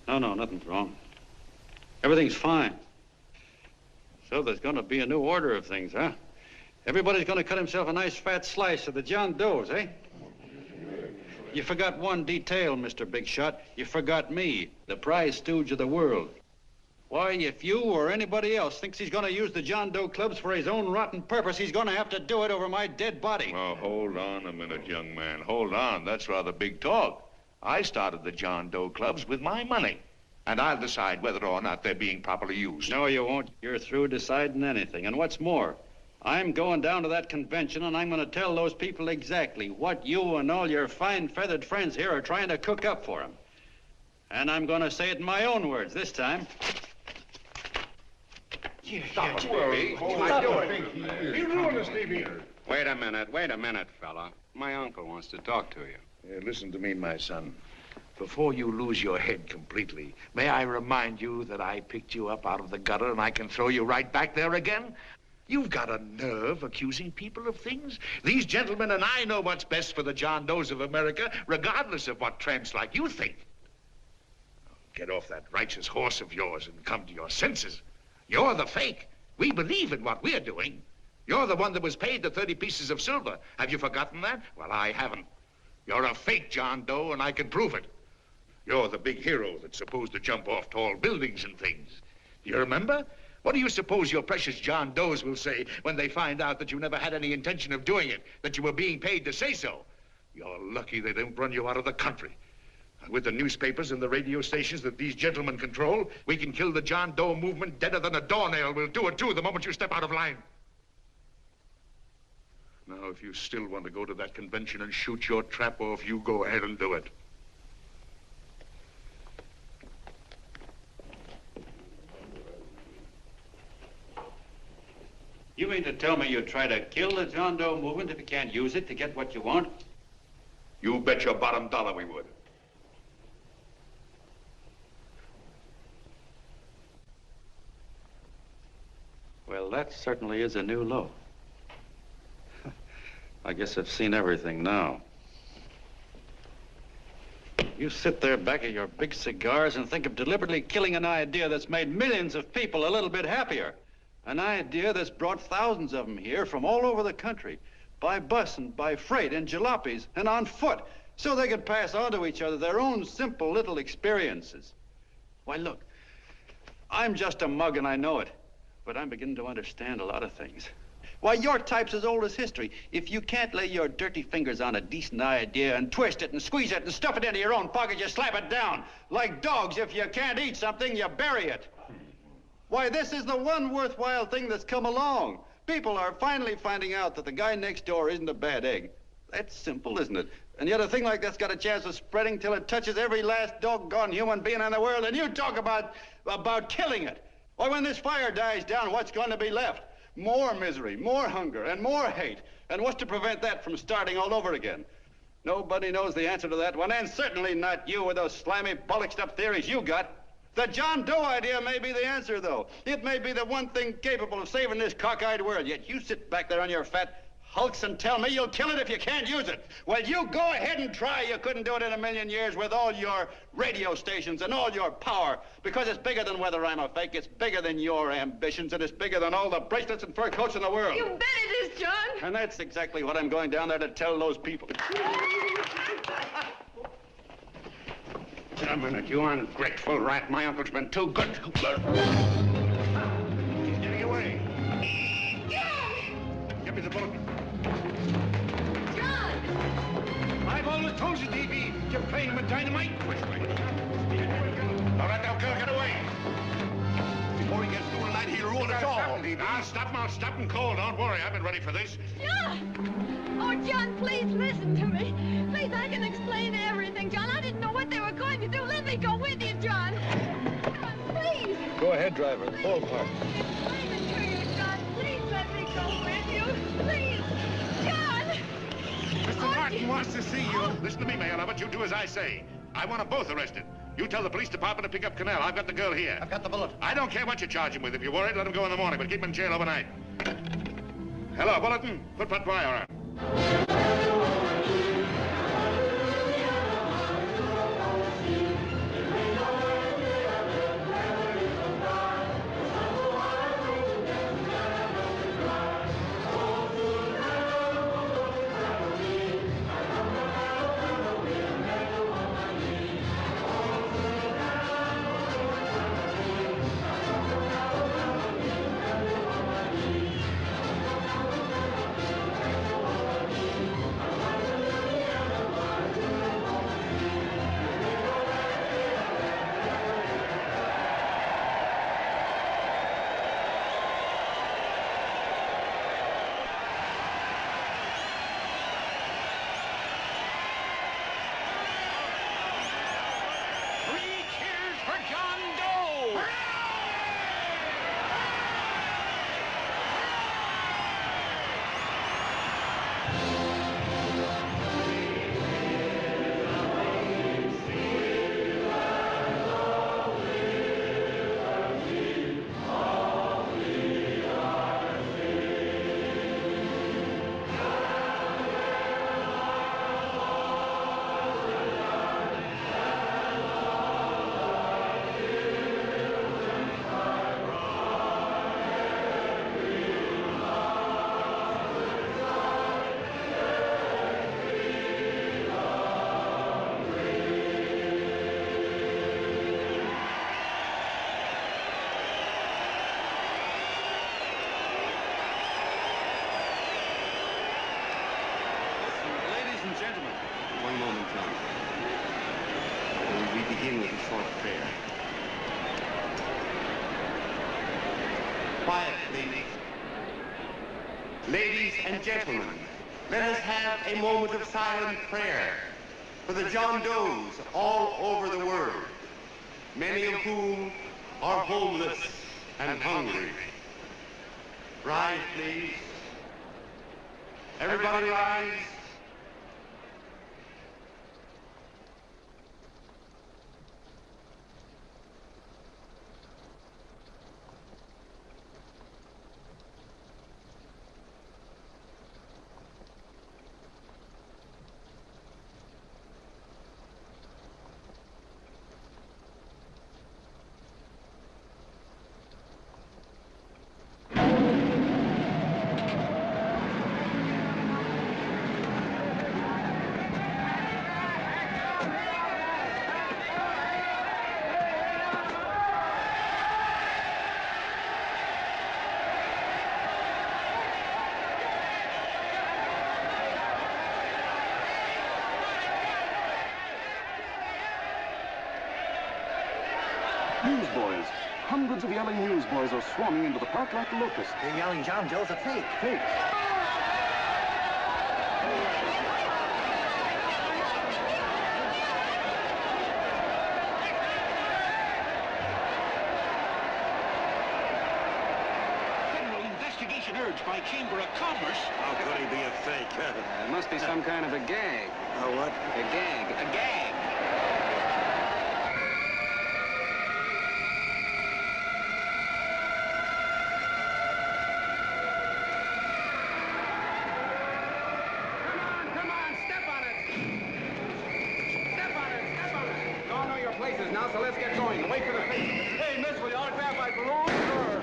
No, nothing's wrong. Everything's fine. So there's going to be a new order of things, huh? Everybody's going to cut himself a nice fat slice of the John Does, eh? You forgot one detail, Mr. Big Shot. You forgot me, the prize stooge of the world. Why, if you or anybody else thinks he's going to use the John Doe clubs for his own rotten purpose, he's going to have to do it over my dead body. Oh, hold on a minute, young man. Hold on. That's rather big talk. I started the John Doe clubs with my money. And I'll decide whether or not they're being properly used. No, you won't. You're through deciding anything. And what's more, I'm going down to that convention and I'm going to tell those people exactly what you and all your fine feathered friends here are trying to cook up for them. And I'm going to say it in my own words this time. Stop it, Stevie. You ruined us, Stevie. Wait a minute, fella. My uncle wants to talk to you. Listen to me, my son. Before you lose your head completely, may I remind you that I picked you up out of the gutter and I can throw you right back there again? You've got a nerve accusing people of things. These gentlemen and I know what's best for the John Does of America, regardless of what tramps like you think. Get off that righteous horse of yours and come to your senses. You're the fake. We believe in what we're doing. You're the one that was paid the 30 pieces of silver. Have you forgotten that? Well, I haven't. You're a fake John Doe, and I can prove it. You're the big hero that's supposed to jump off tall buildings and things. Do you remember? What do you suppose your precious John Does will say when they find out that you never had any intention of doing it, that you were being paid to say so? You're lucky they don't run you out of the country. With the newspapers and the radio stations that these gentlemen control, we can kill the John Doe movement deader than a doornail. We'll do it, too, the moment you step out of line. Now, if you still want to go to that convention and shoot your trap off, you go ahead and do it. You mean to tell me you try to kill the John Doe movement if you can't use it to get what you want? You bet your bottom dollar we would. Well, that certainly is a new low. I guess I've seen everything now. You sit there back of your big cigars and think of deliberately killing an idea that's made millions of people a little bit happier. An idea that's brought thousands of them here from all over the country, by bus and by freight and jalopies and on foot, so they could pass on to each other their own simple little experiences. Why, look, I'm just a mug and I know it, but I'm beginning to understand a lot of things. Why, your type's as old as history. If you can't lay your dirty fingers on a decent idea and twist it and squeeze it and stuff it into your own pocket, you slap it down. Like dogs, if you can't eat something, you bury it. Why, this is the one worthwhile thing that's come along. People are finally finding out that the guy next door isn't a bad egg. That's simple, isn't it? And yet a thing like that's got a chance of spreading till it touches every last doggone human being in the world, and you talk about killing it. Why, when this fire dies down, what's going to be left? More misery, more hunger, and more hate. And what's to prevent that from starting all over again? Nobody knows the answer to that one, and certainly not you with those slimy, bollocksed-up theories you got. The John Doe idea may be the answer, though. It may be the one thing capable of saving this cockeyed world. Yet you sit back there on your fat hulks and tell me you'll kill it if you can't use it. Well, you go ahead and try. You couldn't do it in a million years with all your radio stations and all your power. Because it's bigger than whether I'm a fake. It's bigger than your ambitions, and it's bigger than all the bracelets and fur coats in the world. You bet it is, John. And that's exactly what I'm going down there to tell those people. A minute, you ungrateful rat. My uncle's been too good. He's getting away. Give me the bullet. John! I've always told you, D.B., you're playing with dynamite. Which way? All right, now, girl, get away. Before he gets through tonight, he'll ruin us all. I'll stop him cold. Don't worry, I've been ready for this. John! Oh, John, please listen to me. Please, I can explain everything, John. I didn't know what they were going to do. Let me go with you, John. John, please. Go ahead, driver. Ballpark. Explain it to you, John. Please let me go with you. Please. John! Mr. Martin wants to see you. Listen to me, Mayor Lovett. You do as I say. I want them both arrested. You tell the police department to pick up Connell. I've got the girl here. I've got the bullet. I don't care what you charge him with. If you're worried, let him go in the morning, but keep him in jail overnight. Hello, Bulletin. Put that wire on. One moment, Tom. We begin with a short prayer. Quiet, please. Ladies and gentlemen, let us have a moment of silent prayer for the John Does all over the world, many of whom are homeless and hungry. Rise, please. Everybody rise. Newsboys. Hundreds of yelling newsboys are swarming into the park like locusts. They're yelling John Doe's a fake. Fake. Federal investigation urged by Chamber of Commerce. How could he be a fake? It must be some kind of a gag. A what? A gag. A gag. so let's get going. Wait for the paper. Hey, miss, will you autograph my balloon? Sure.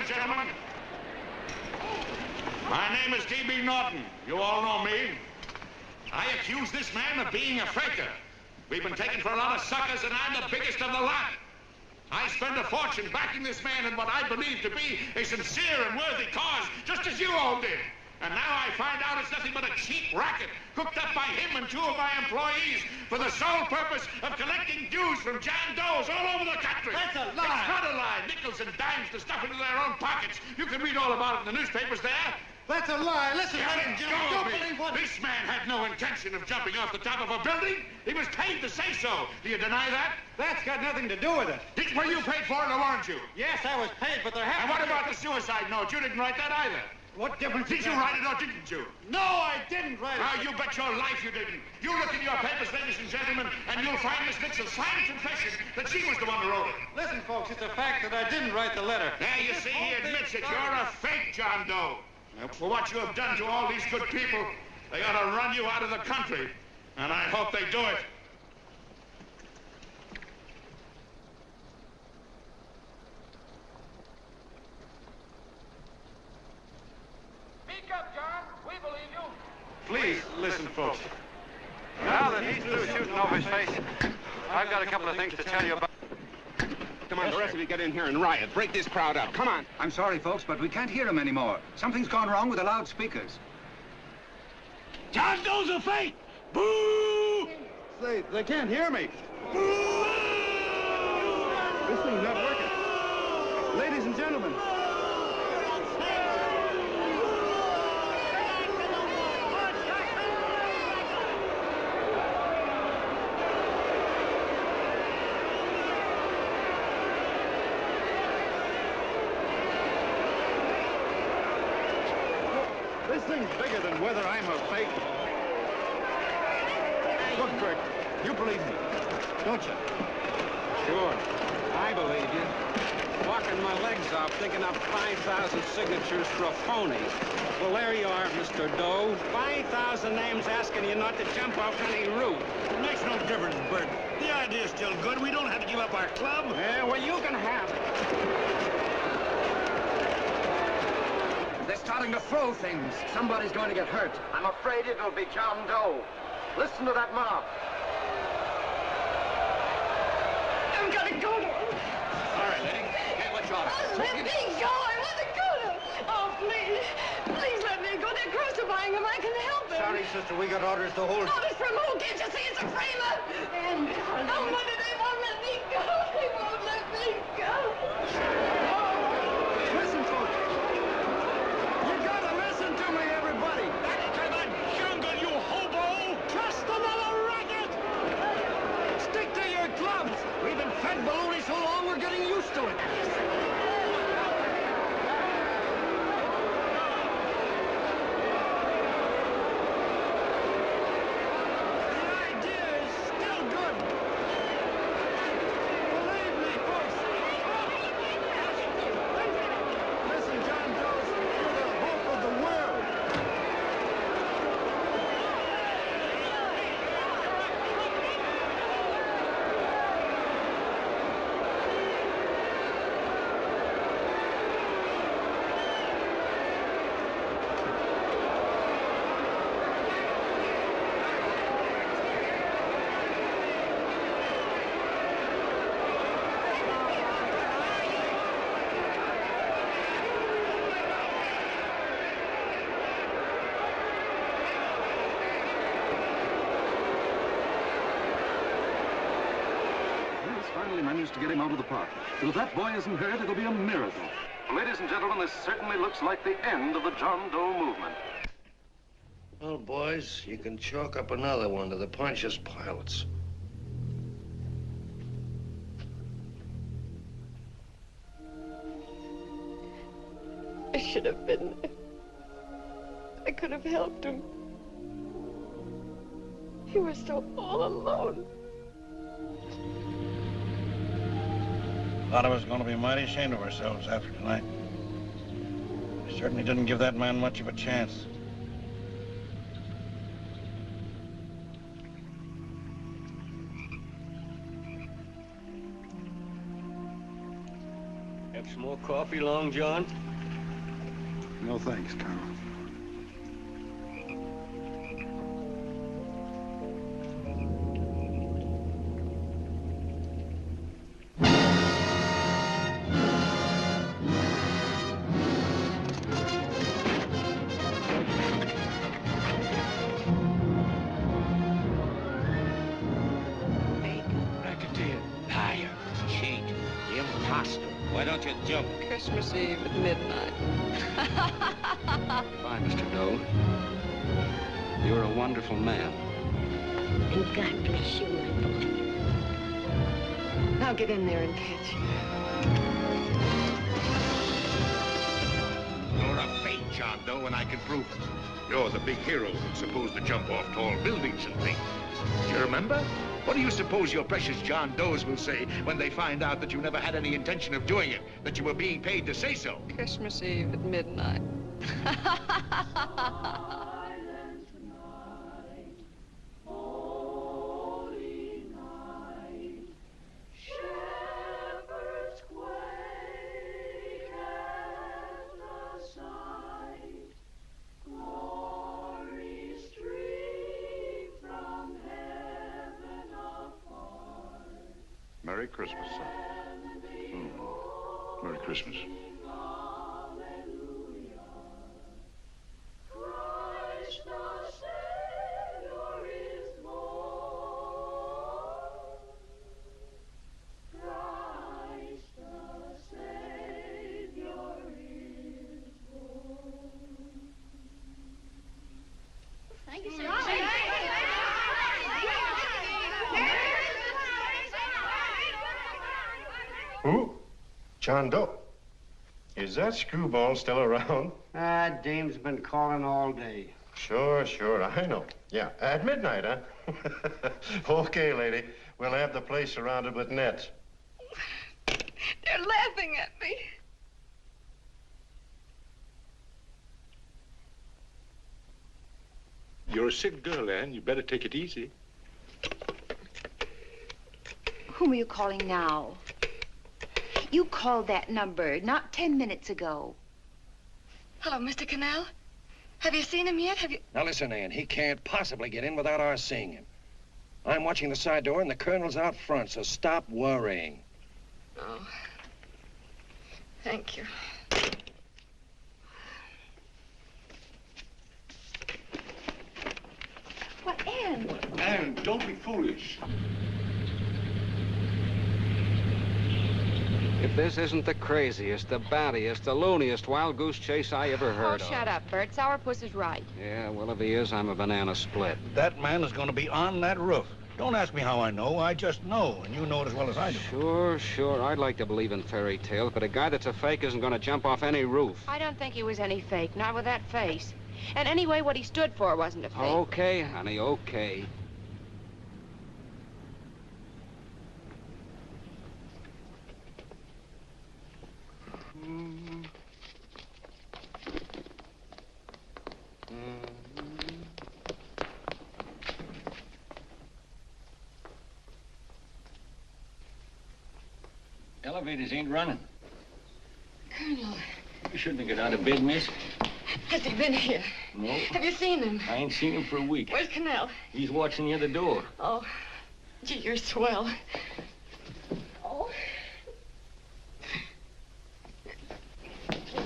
Gentlemen, my name is D.B. Norton. You all know me. I accuse this man of being a faker. We've been taken for a lot of suckers, and I'm the biggest of the lot. I spend a fortune backing this man in what I believe to be a sincere and worthy cause, just as you all did. And now I find out it's nothing but a cheap racket cooked up by him and two of my employees for the sole purpose of collecting dues from John Does all over the country. That's a lie. It's not a lie. Nickels and dimes to stuff into their own pockets. You can read all about it in the newspapers there. That's a lie. Listen, Don't believe what... This man had no intention of jumping off the top of a building. He was paid to say so. Do you deny that? That's got nothing to do with it. Were you paid for it or weren't you? Yes, I was paid, but there happened... And what about the suicide note? You didn't write that either. What difference did you write it or didn't you? No, I didn't write it. Now, you bet your life you didn't. You look in your papers, ladies and gentlemen, and you'll find Miss Mitchell's signed confession that she was the one who wrote it. Listen, folks, it's a fact that I didn't write the letter. There, you see, he admits it. You're a fake, John Doe. For what you have done to all these good people, they ought to run you out of the country. And I hope they do it. Speak up, John. We believe you. Please, listen, folks. Now that he's through shooting over his face, I've got a couple of things to tell you about... Come on, the rest of you get in here and riot. Break this crowd up. Come on. I'm sorry, folks, but we can't hear him anymore. Something's gone wrong with the loudspeakers. John Doe's a fake! Boo! They can't hear me. Boo! This thing's not working. Ladies and gentlemen. This thing's bigger than whether I'm a fake. Look, Kurt, you believe me, don't you? Sure, I believe you. Walking my legs off, thinking up 5,000 signatures for a phony. Well, there you are, Mr. Doe. 5,000 names asking you not to jump off any roof. It makes no difference, Bert. The idea's still good. We don't have to give up our club. Yeah, well, you can have it. They're starting to throw things. Somebody's going to get hurt. I'm afraid it'll be John Doe. Listen to that mob. I've got to go to him. All right, lady. Hey, what's your order? Oh, let me go. I want to go to him. Oh, please. Please let me go. They're crucifying him. I can help him. Sorry, sister. We got orders to hold... Oh, it's from who? Can't you see it's a framer? And oh, Mother, they won't let me go. They won't let me go. Listen, folks. You gotta listen to me, everybody. Back to the jungle, you hobo. Just another racket. Stick to your clubs. We've been fed baloney so long, we're getting used to it. Managed to get him out of the park. But if that boy isn't hurt, it'll be a miracle. Ladies and gentlemen, this certainly looks like the end of the John Doe movement. Well, boys, you can chalk up another one to the Pontius pilots. I should have been there. I could have helped him. He was so all alone. A lot of us are going to be mighty ashamed of ourselves after tonight. We certainly didn't give that man much of a chance. Have some more coffee, Long John? No thanks, Connell. Racketeer, liar, cheat, imposter. Why don't you jump? Christmas Eve at midnight. Goodbye, Mr. Doe. You're a wonderful man. And God bless you, my boy. Now get in there and catch. You're a fake John Doe, and I can prove it. You're the big hero who's supposed to jump off tall buildings and things. Do you remember? What do you suppose your precious John Does will say when they find out that you never had any intention of doing it, that you were being paid to say so? Christmas Eve at midnight. Merry Christmas, son. Merry Christmas. Thank you, sir. Who? John Doe. Is that screwball still around? Dame's been calling all day. Sure, I know. Yeah, at midnight, huh? Okay, lady. We'll have the place surrounded with nets. They're laughing at me. You're a sick girl, Anne. You better take it easy. Whom are you calling now? You called that number not 10 minutes ago. Hello, Mr. Connell. Have you seen him yet? Have you... Now listen, Ann, he can't possibly get in without our seeing him. I'm watching the side door and the Colonel's out front, so stop worrying. Oh. Thank you. What, Ann? Anne, don't be foolish. If this isn't the craziest, the battiest, the looniest wild goose chase I ever heard of. Shut up, Bert. Sourpuss is right. Yeah, well, if he is, I'm a banana split. That man is going to be on that roof. Don't ask me how I know. I just know, and you know it as well as I do. Sure. I'd like to believe in fairy tales, but a guy that's a fake isn't going to jump off any roof. I don't think he was any fake, not with that face. And anyway, what he stood for wasn't a fake. Okay, honey, okay. Elevators ain't running. Colonel, You shouldn't have got out of bed, miss. has he been here? No. Have you seen him? I ain't seen him for a week. Where's Connell? He's watching the other door. Oh, gee, you're swell. Oh.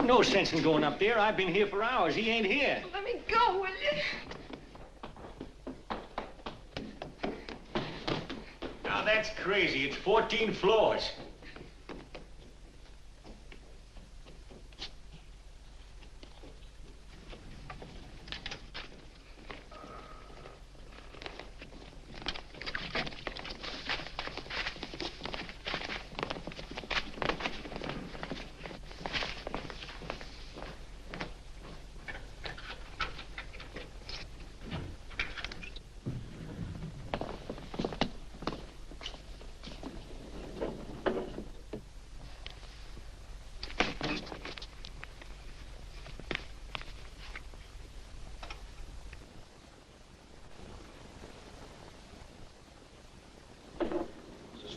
No sense in going up there. I've been here for hours. He ain't here. Let me go, will you? Now that's crazy. It's 14 floors.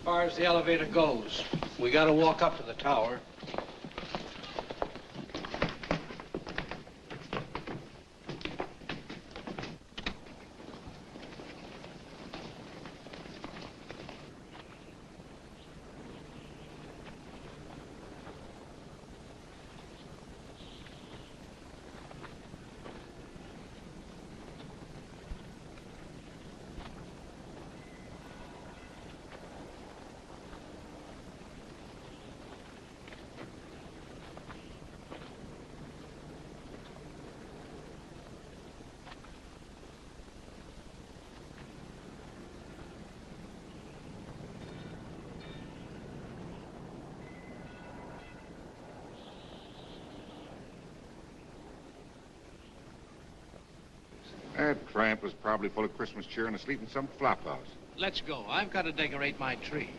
far as the elevator goes. We gotta walk up to the tower. That tramp was probably full of Christmas cheer and asleep in some flop house. Let's go. I've got to decorate my tree.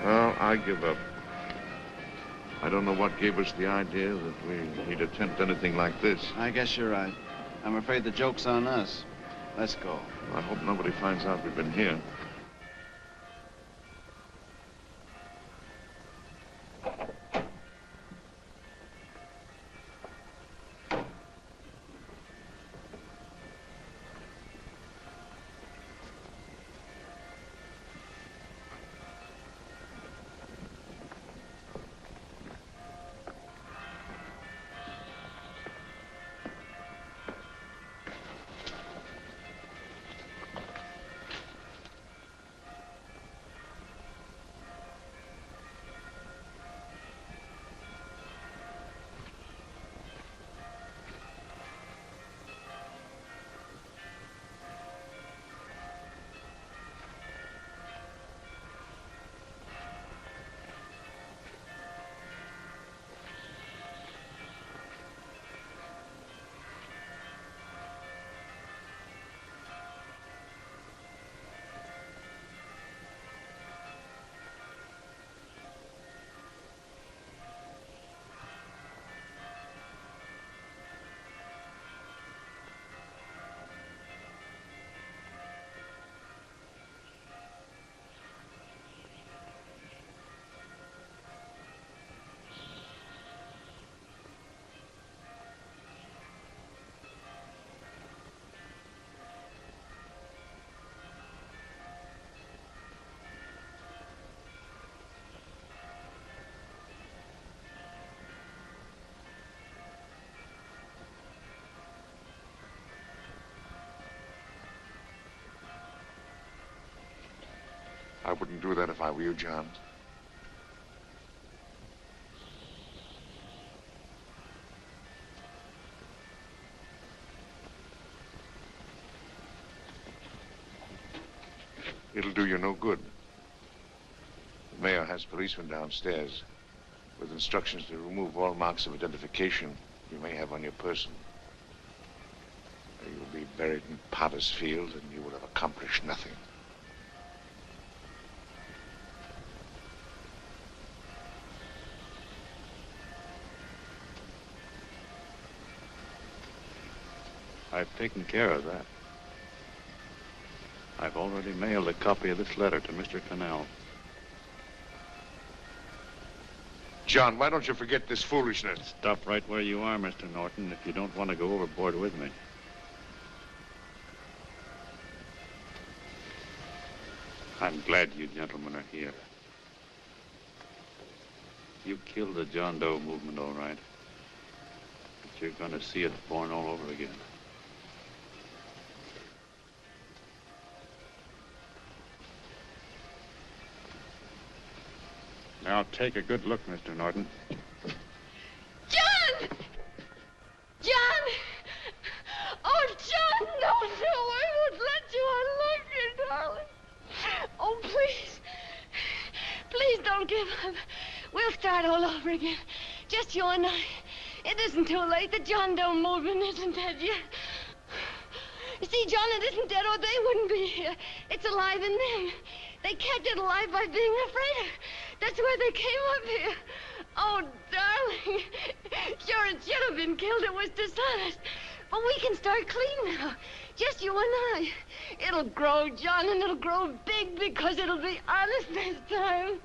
Well, I give up. I don't know what gave us the idea that we'd attempt anything like this. I guess you're right. I'm afraid the joke's on us. Let's go. I hope nobody finds out we've been here. I wouldn't do that if I were you, John. It'll do you no good. The mayor has policemen downstairs with instructions to remove all marks of identification you may have on your person. You'll be buried in Potter's Field and you will have accomplished nothing. I've taken care of that. I've already mailed a copy of this letter to Mr. Connell. John, why don't you forget this foolishness? Stop right where you are, Mr. Norton, if you don't want to go overboard with me. I'm glad you gentlemen are here. You killed the John Doe movement, all right. But you're going to see it born all over again. Now take a good look, Mr. Norton. John! John! Oh, John, no, I won't let you. I love you, darling. Oh, please. Please don't give up. We'll start all over again. Just you and I. It isn't too late. The John Doe movement isn't dead yet. You see, John, it isn't dead or they wouldn't be here. It's alive in them. They kept it alive by being afraid of. That's why they came up here. Oh, darling. Sure, it should have been killed. It was dishonest. But we can start clean now. Just you and I. It'll grow, John, and it'll grow big because it'll be honest this time.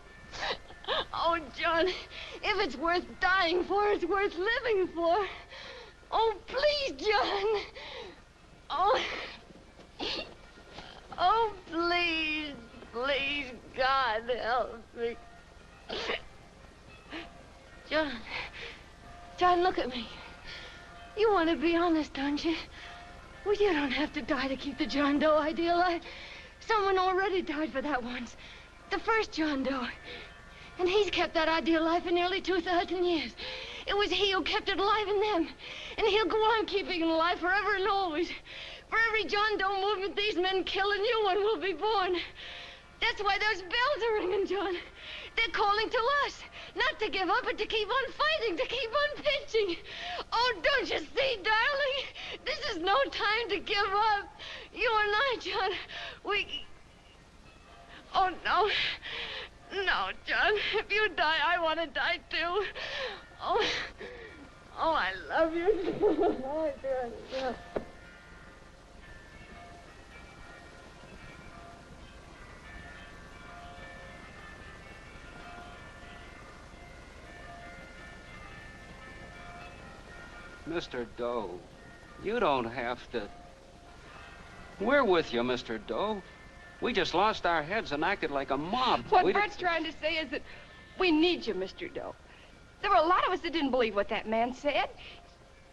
Oh, John, if it's worth dying for, it's worth living for. Oh, please, John. Oh. Oh, please, please, God, help me. John, look at me. You want to be honest, don't you? Well, you don't have to die to keep the John Doe idea alive. Someone already died for that once. The first John Doe. And he's kept that idea alive for nearly 2,000 years. It was he who kept it alive in them. And he'll go on keeping it alive forever and always. For every John Doe movement these men kill, a new one will be born. That's why those bells are ringing, John. They're calling to us. Not to give up, but to keep on fighting, to keep on pitching. Oh, don't you see, darling? This is no time to give up. You and I, John, we... Oh, no. No, John. If you die, I want to die, too. Oh, I love you. Oh, John. Mr. Doe, you don't have to. We're with you, Mr. Doe. We just lost our heads and acted like a mob. What Bert's trying to say is that we need you, Mr. Doe. There were a lot of us that didn't believe what that man said.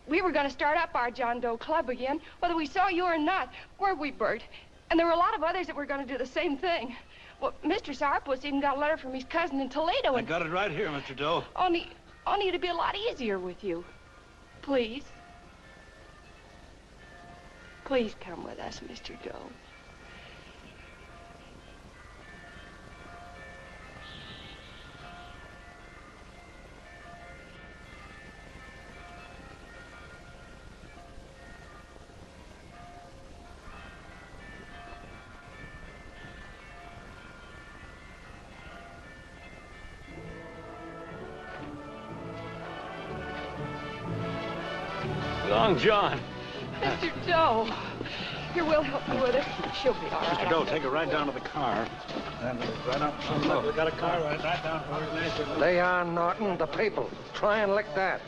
We were going to start up our John Doe Club again, whether we saw you or not, weren't we, Bert? And there were a lot of others that were going to do the same thing. Well, Mr. Sourpuss even got a letter from his cousin in Toledo. I got it right here, Mr. Doe. Only it'd be a lot easier with you. Please. Please come with us, Mr. Doe. Long John. Mr. Doe. Here, we'll help you with it. She'll be all right. Mr. Doe, take her right down to the car. And right out in front. We got a car right down for her. They are, Norton, the people. Try and lick that.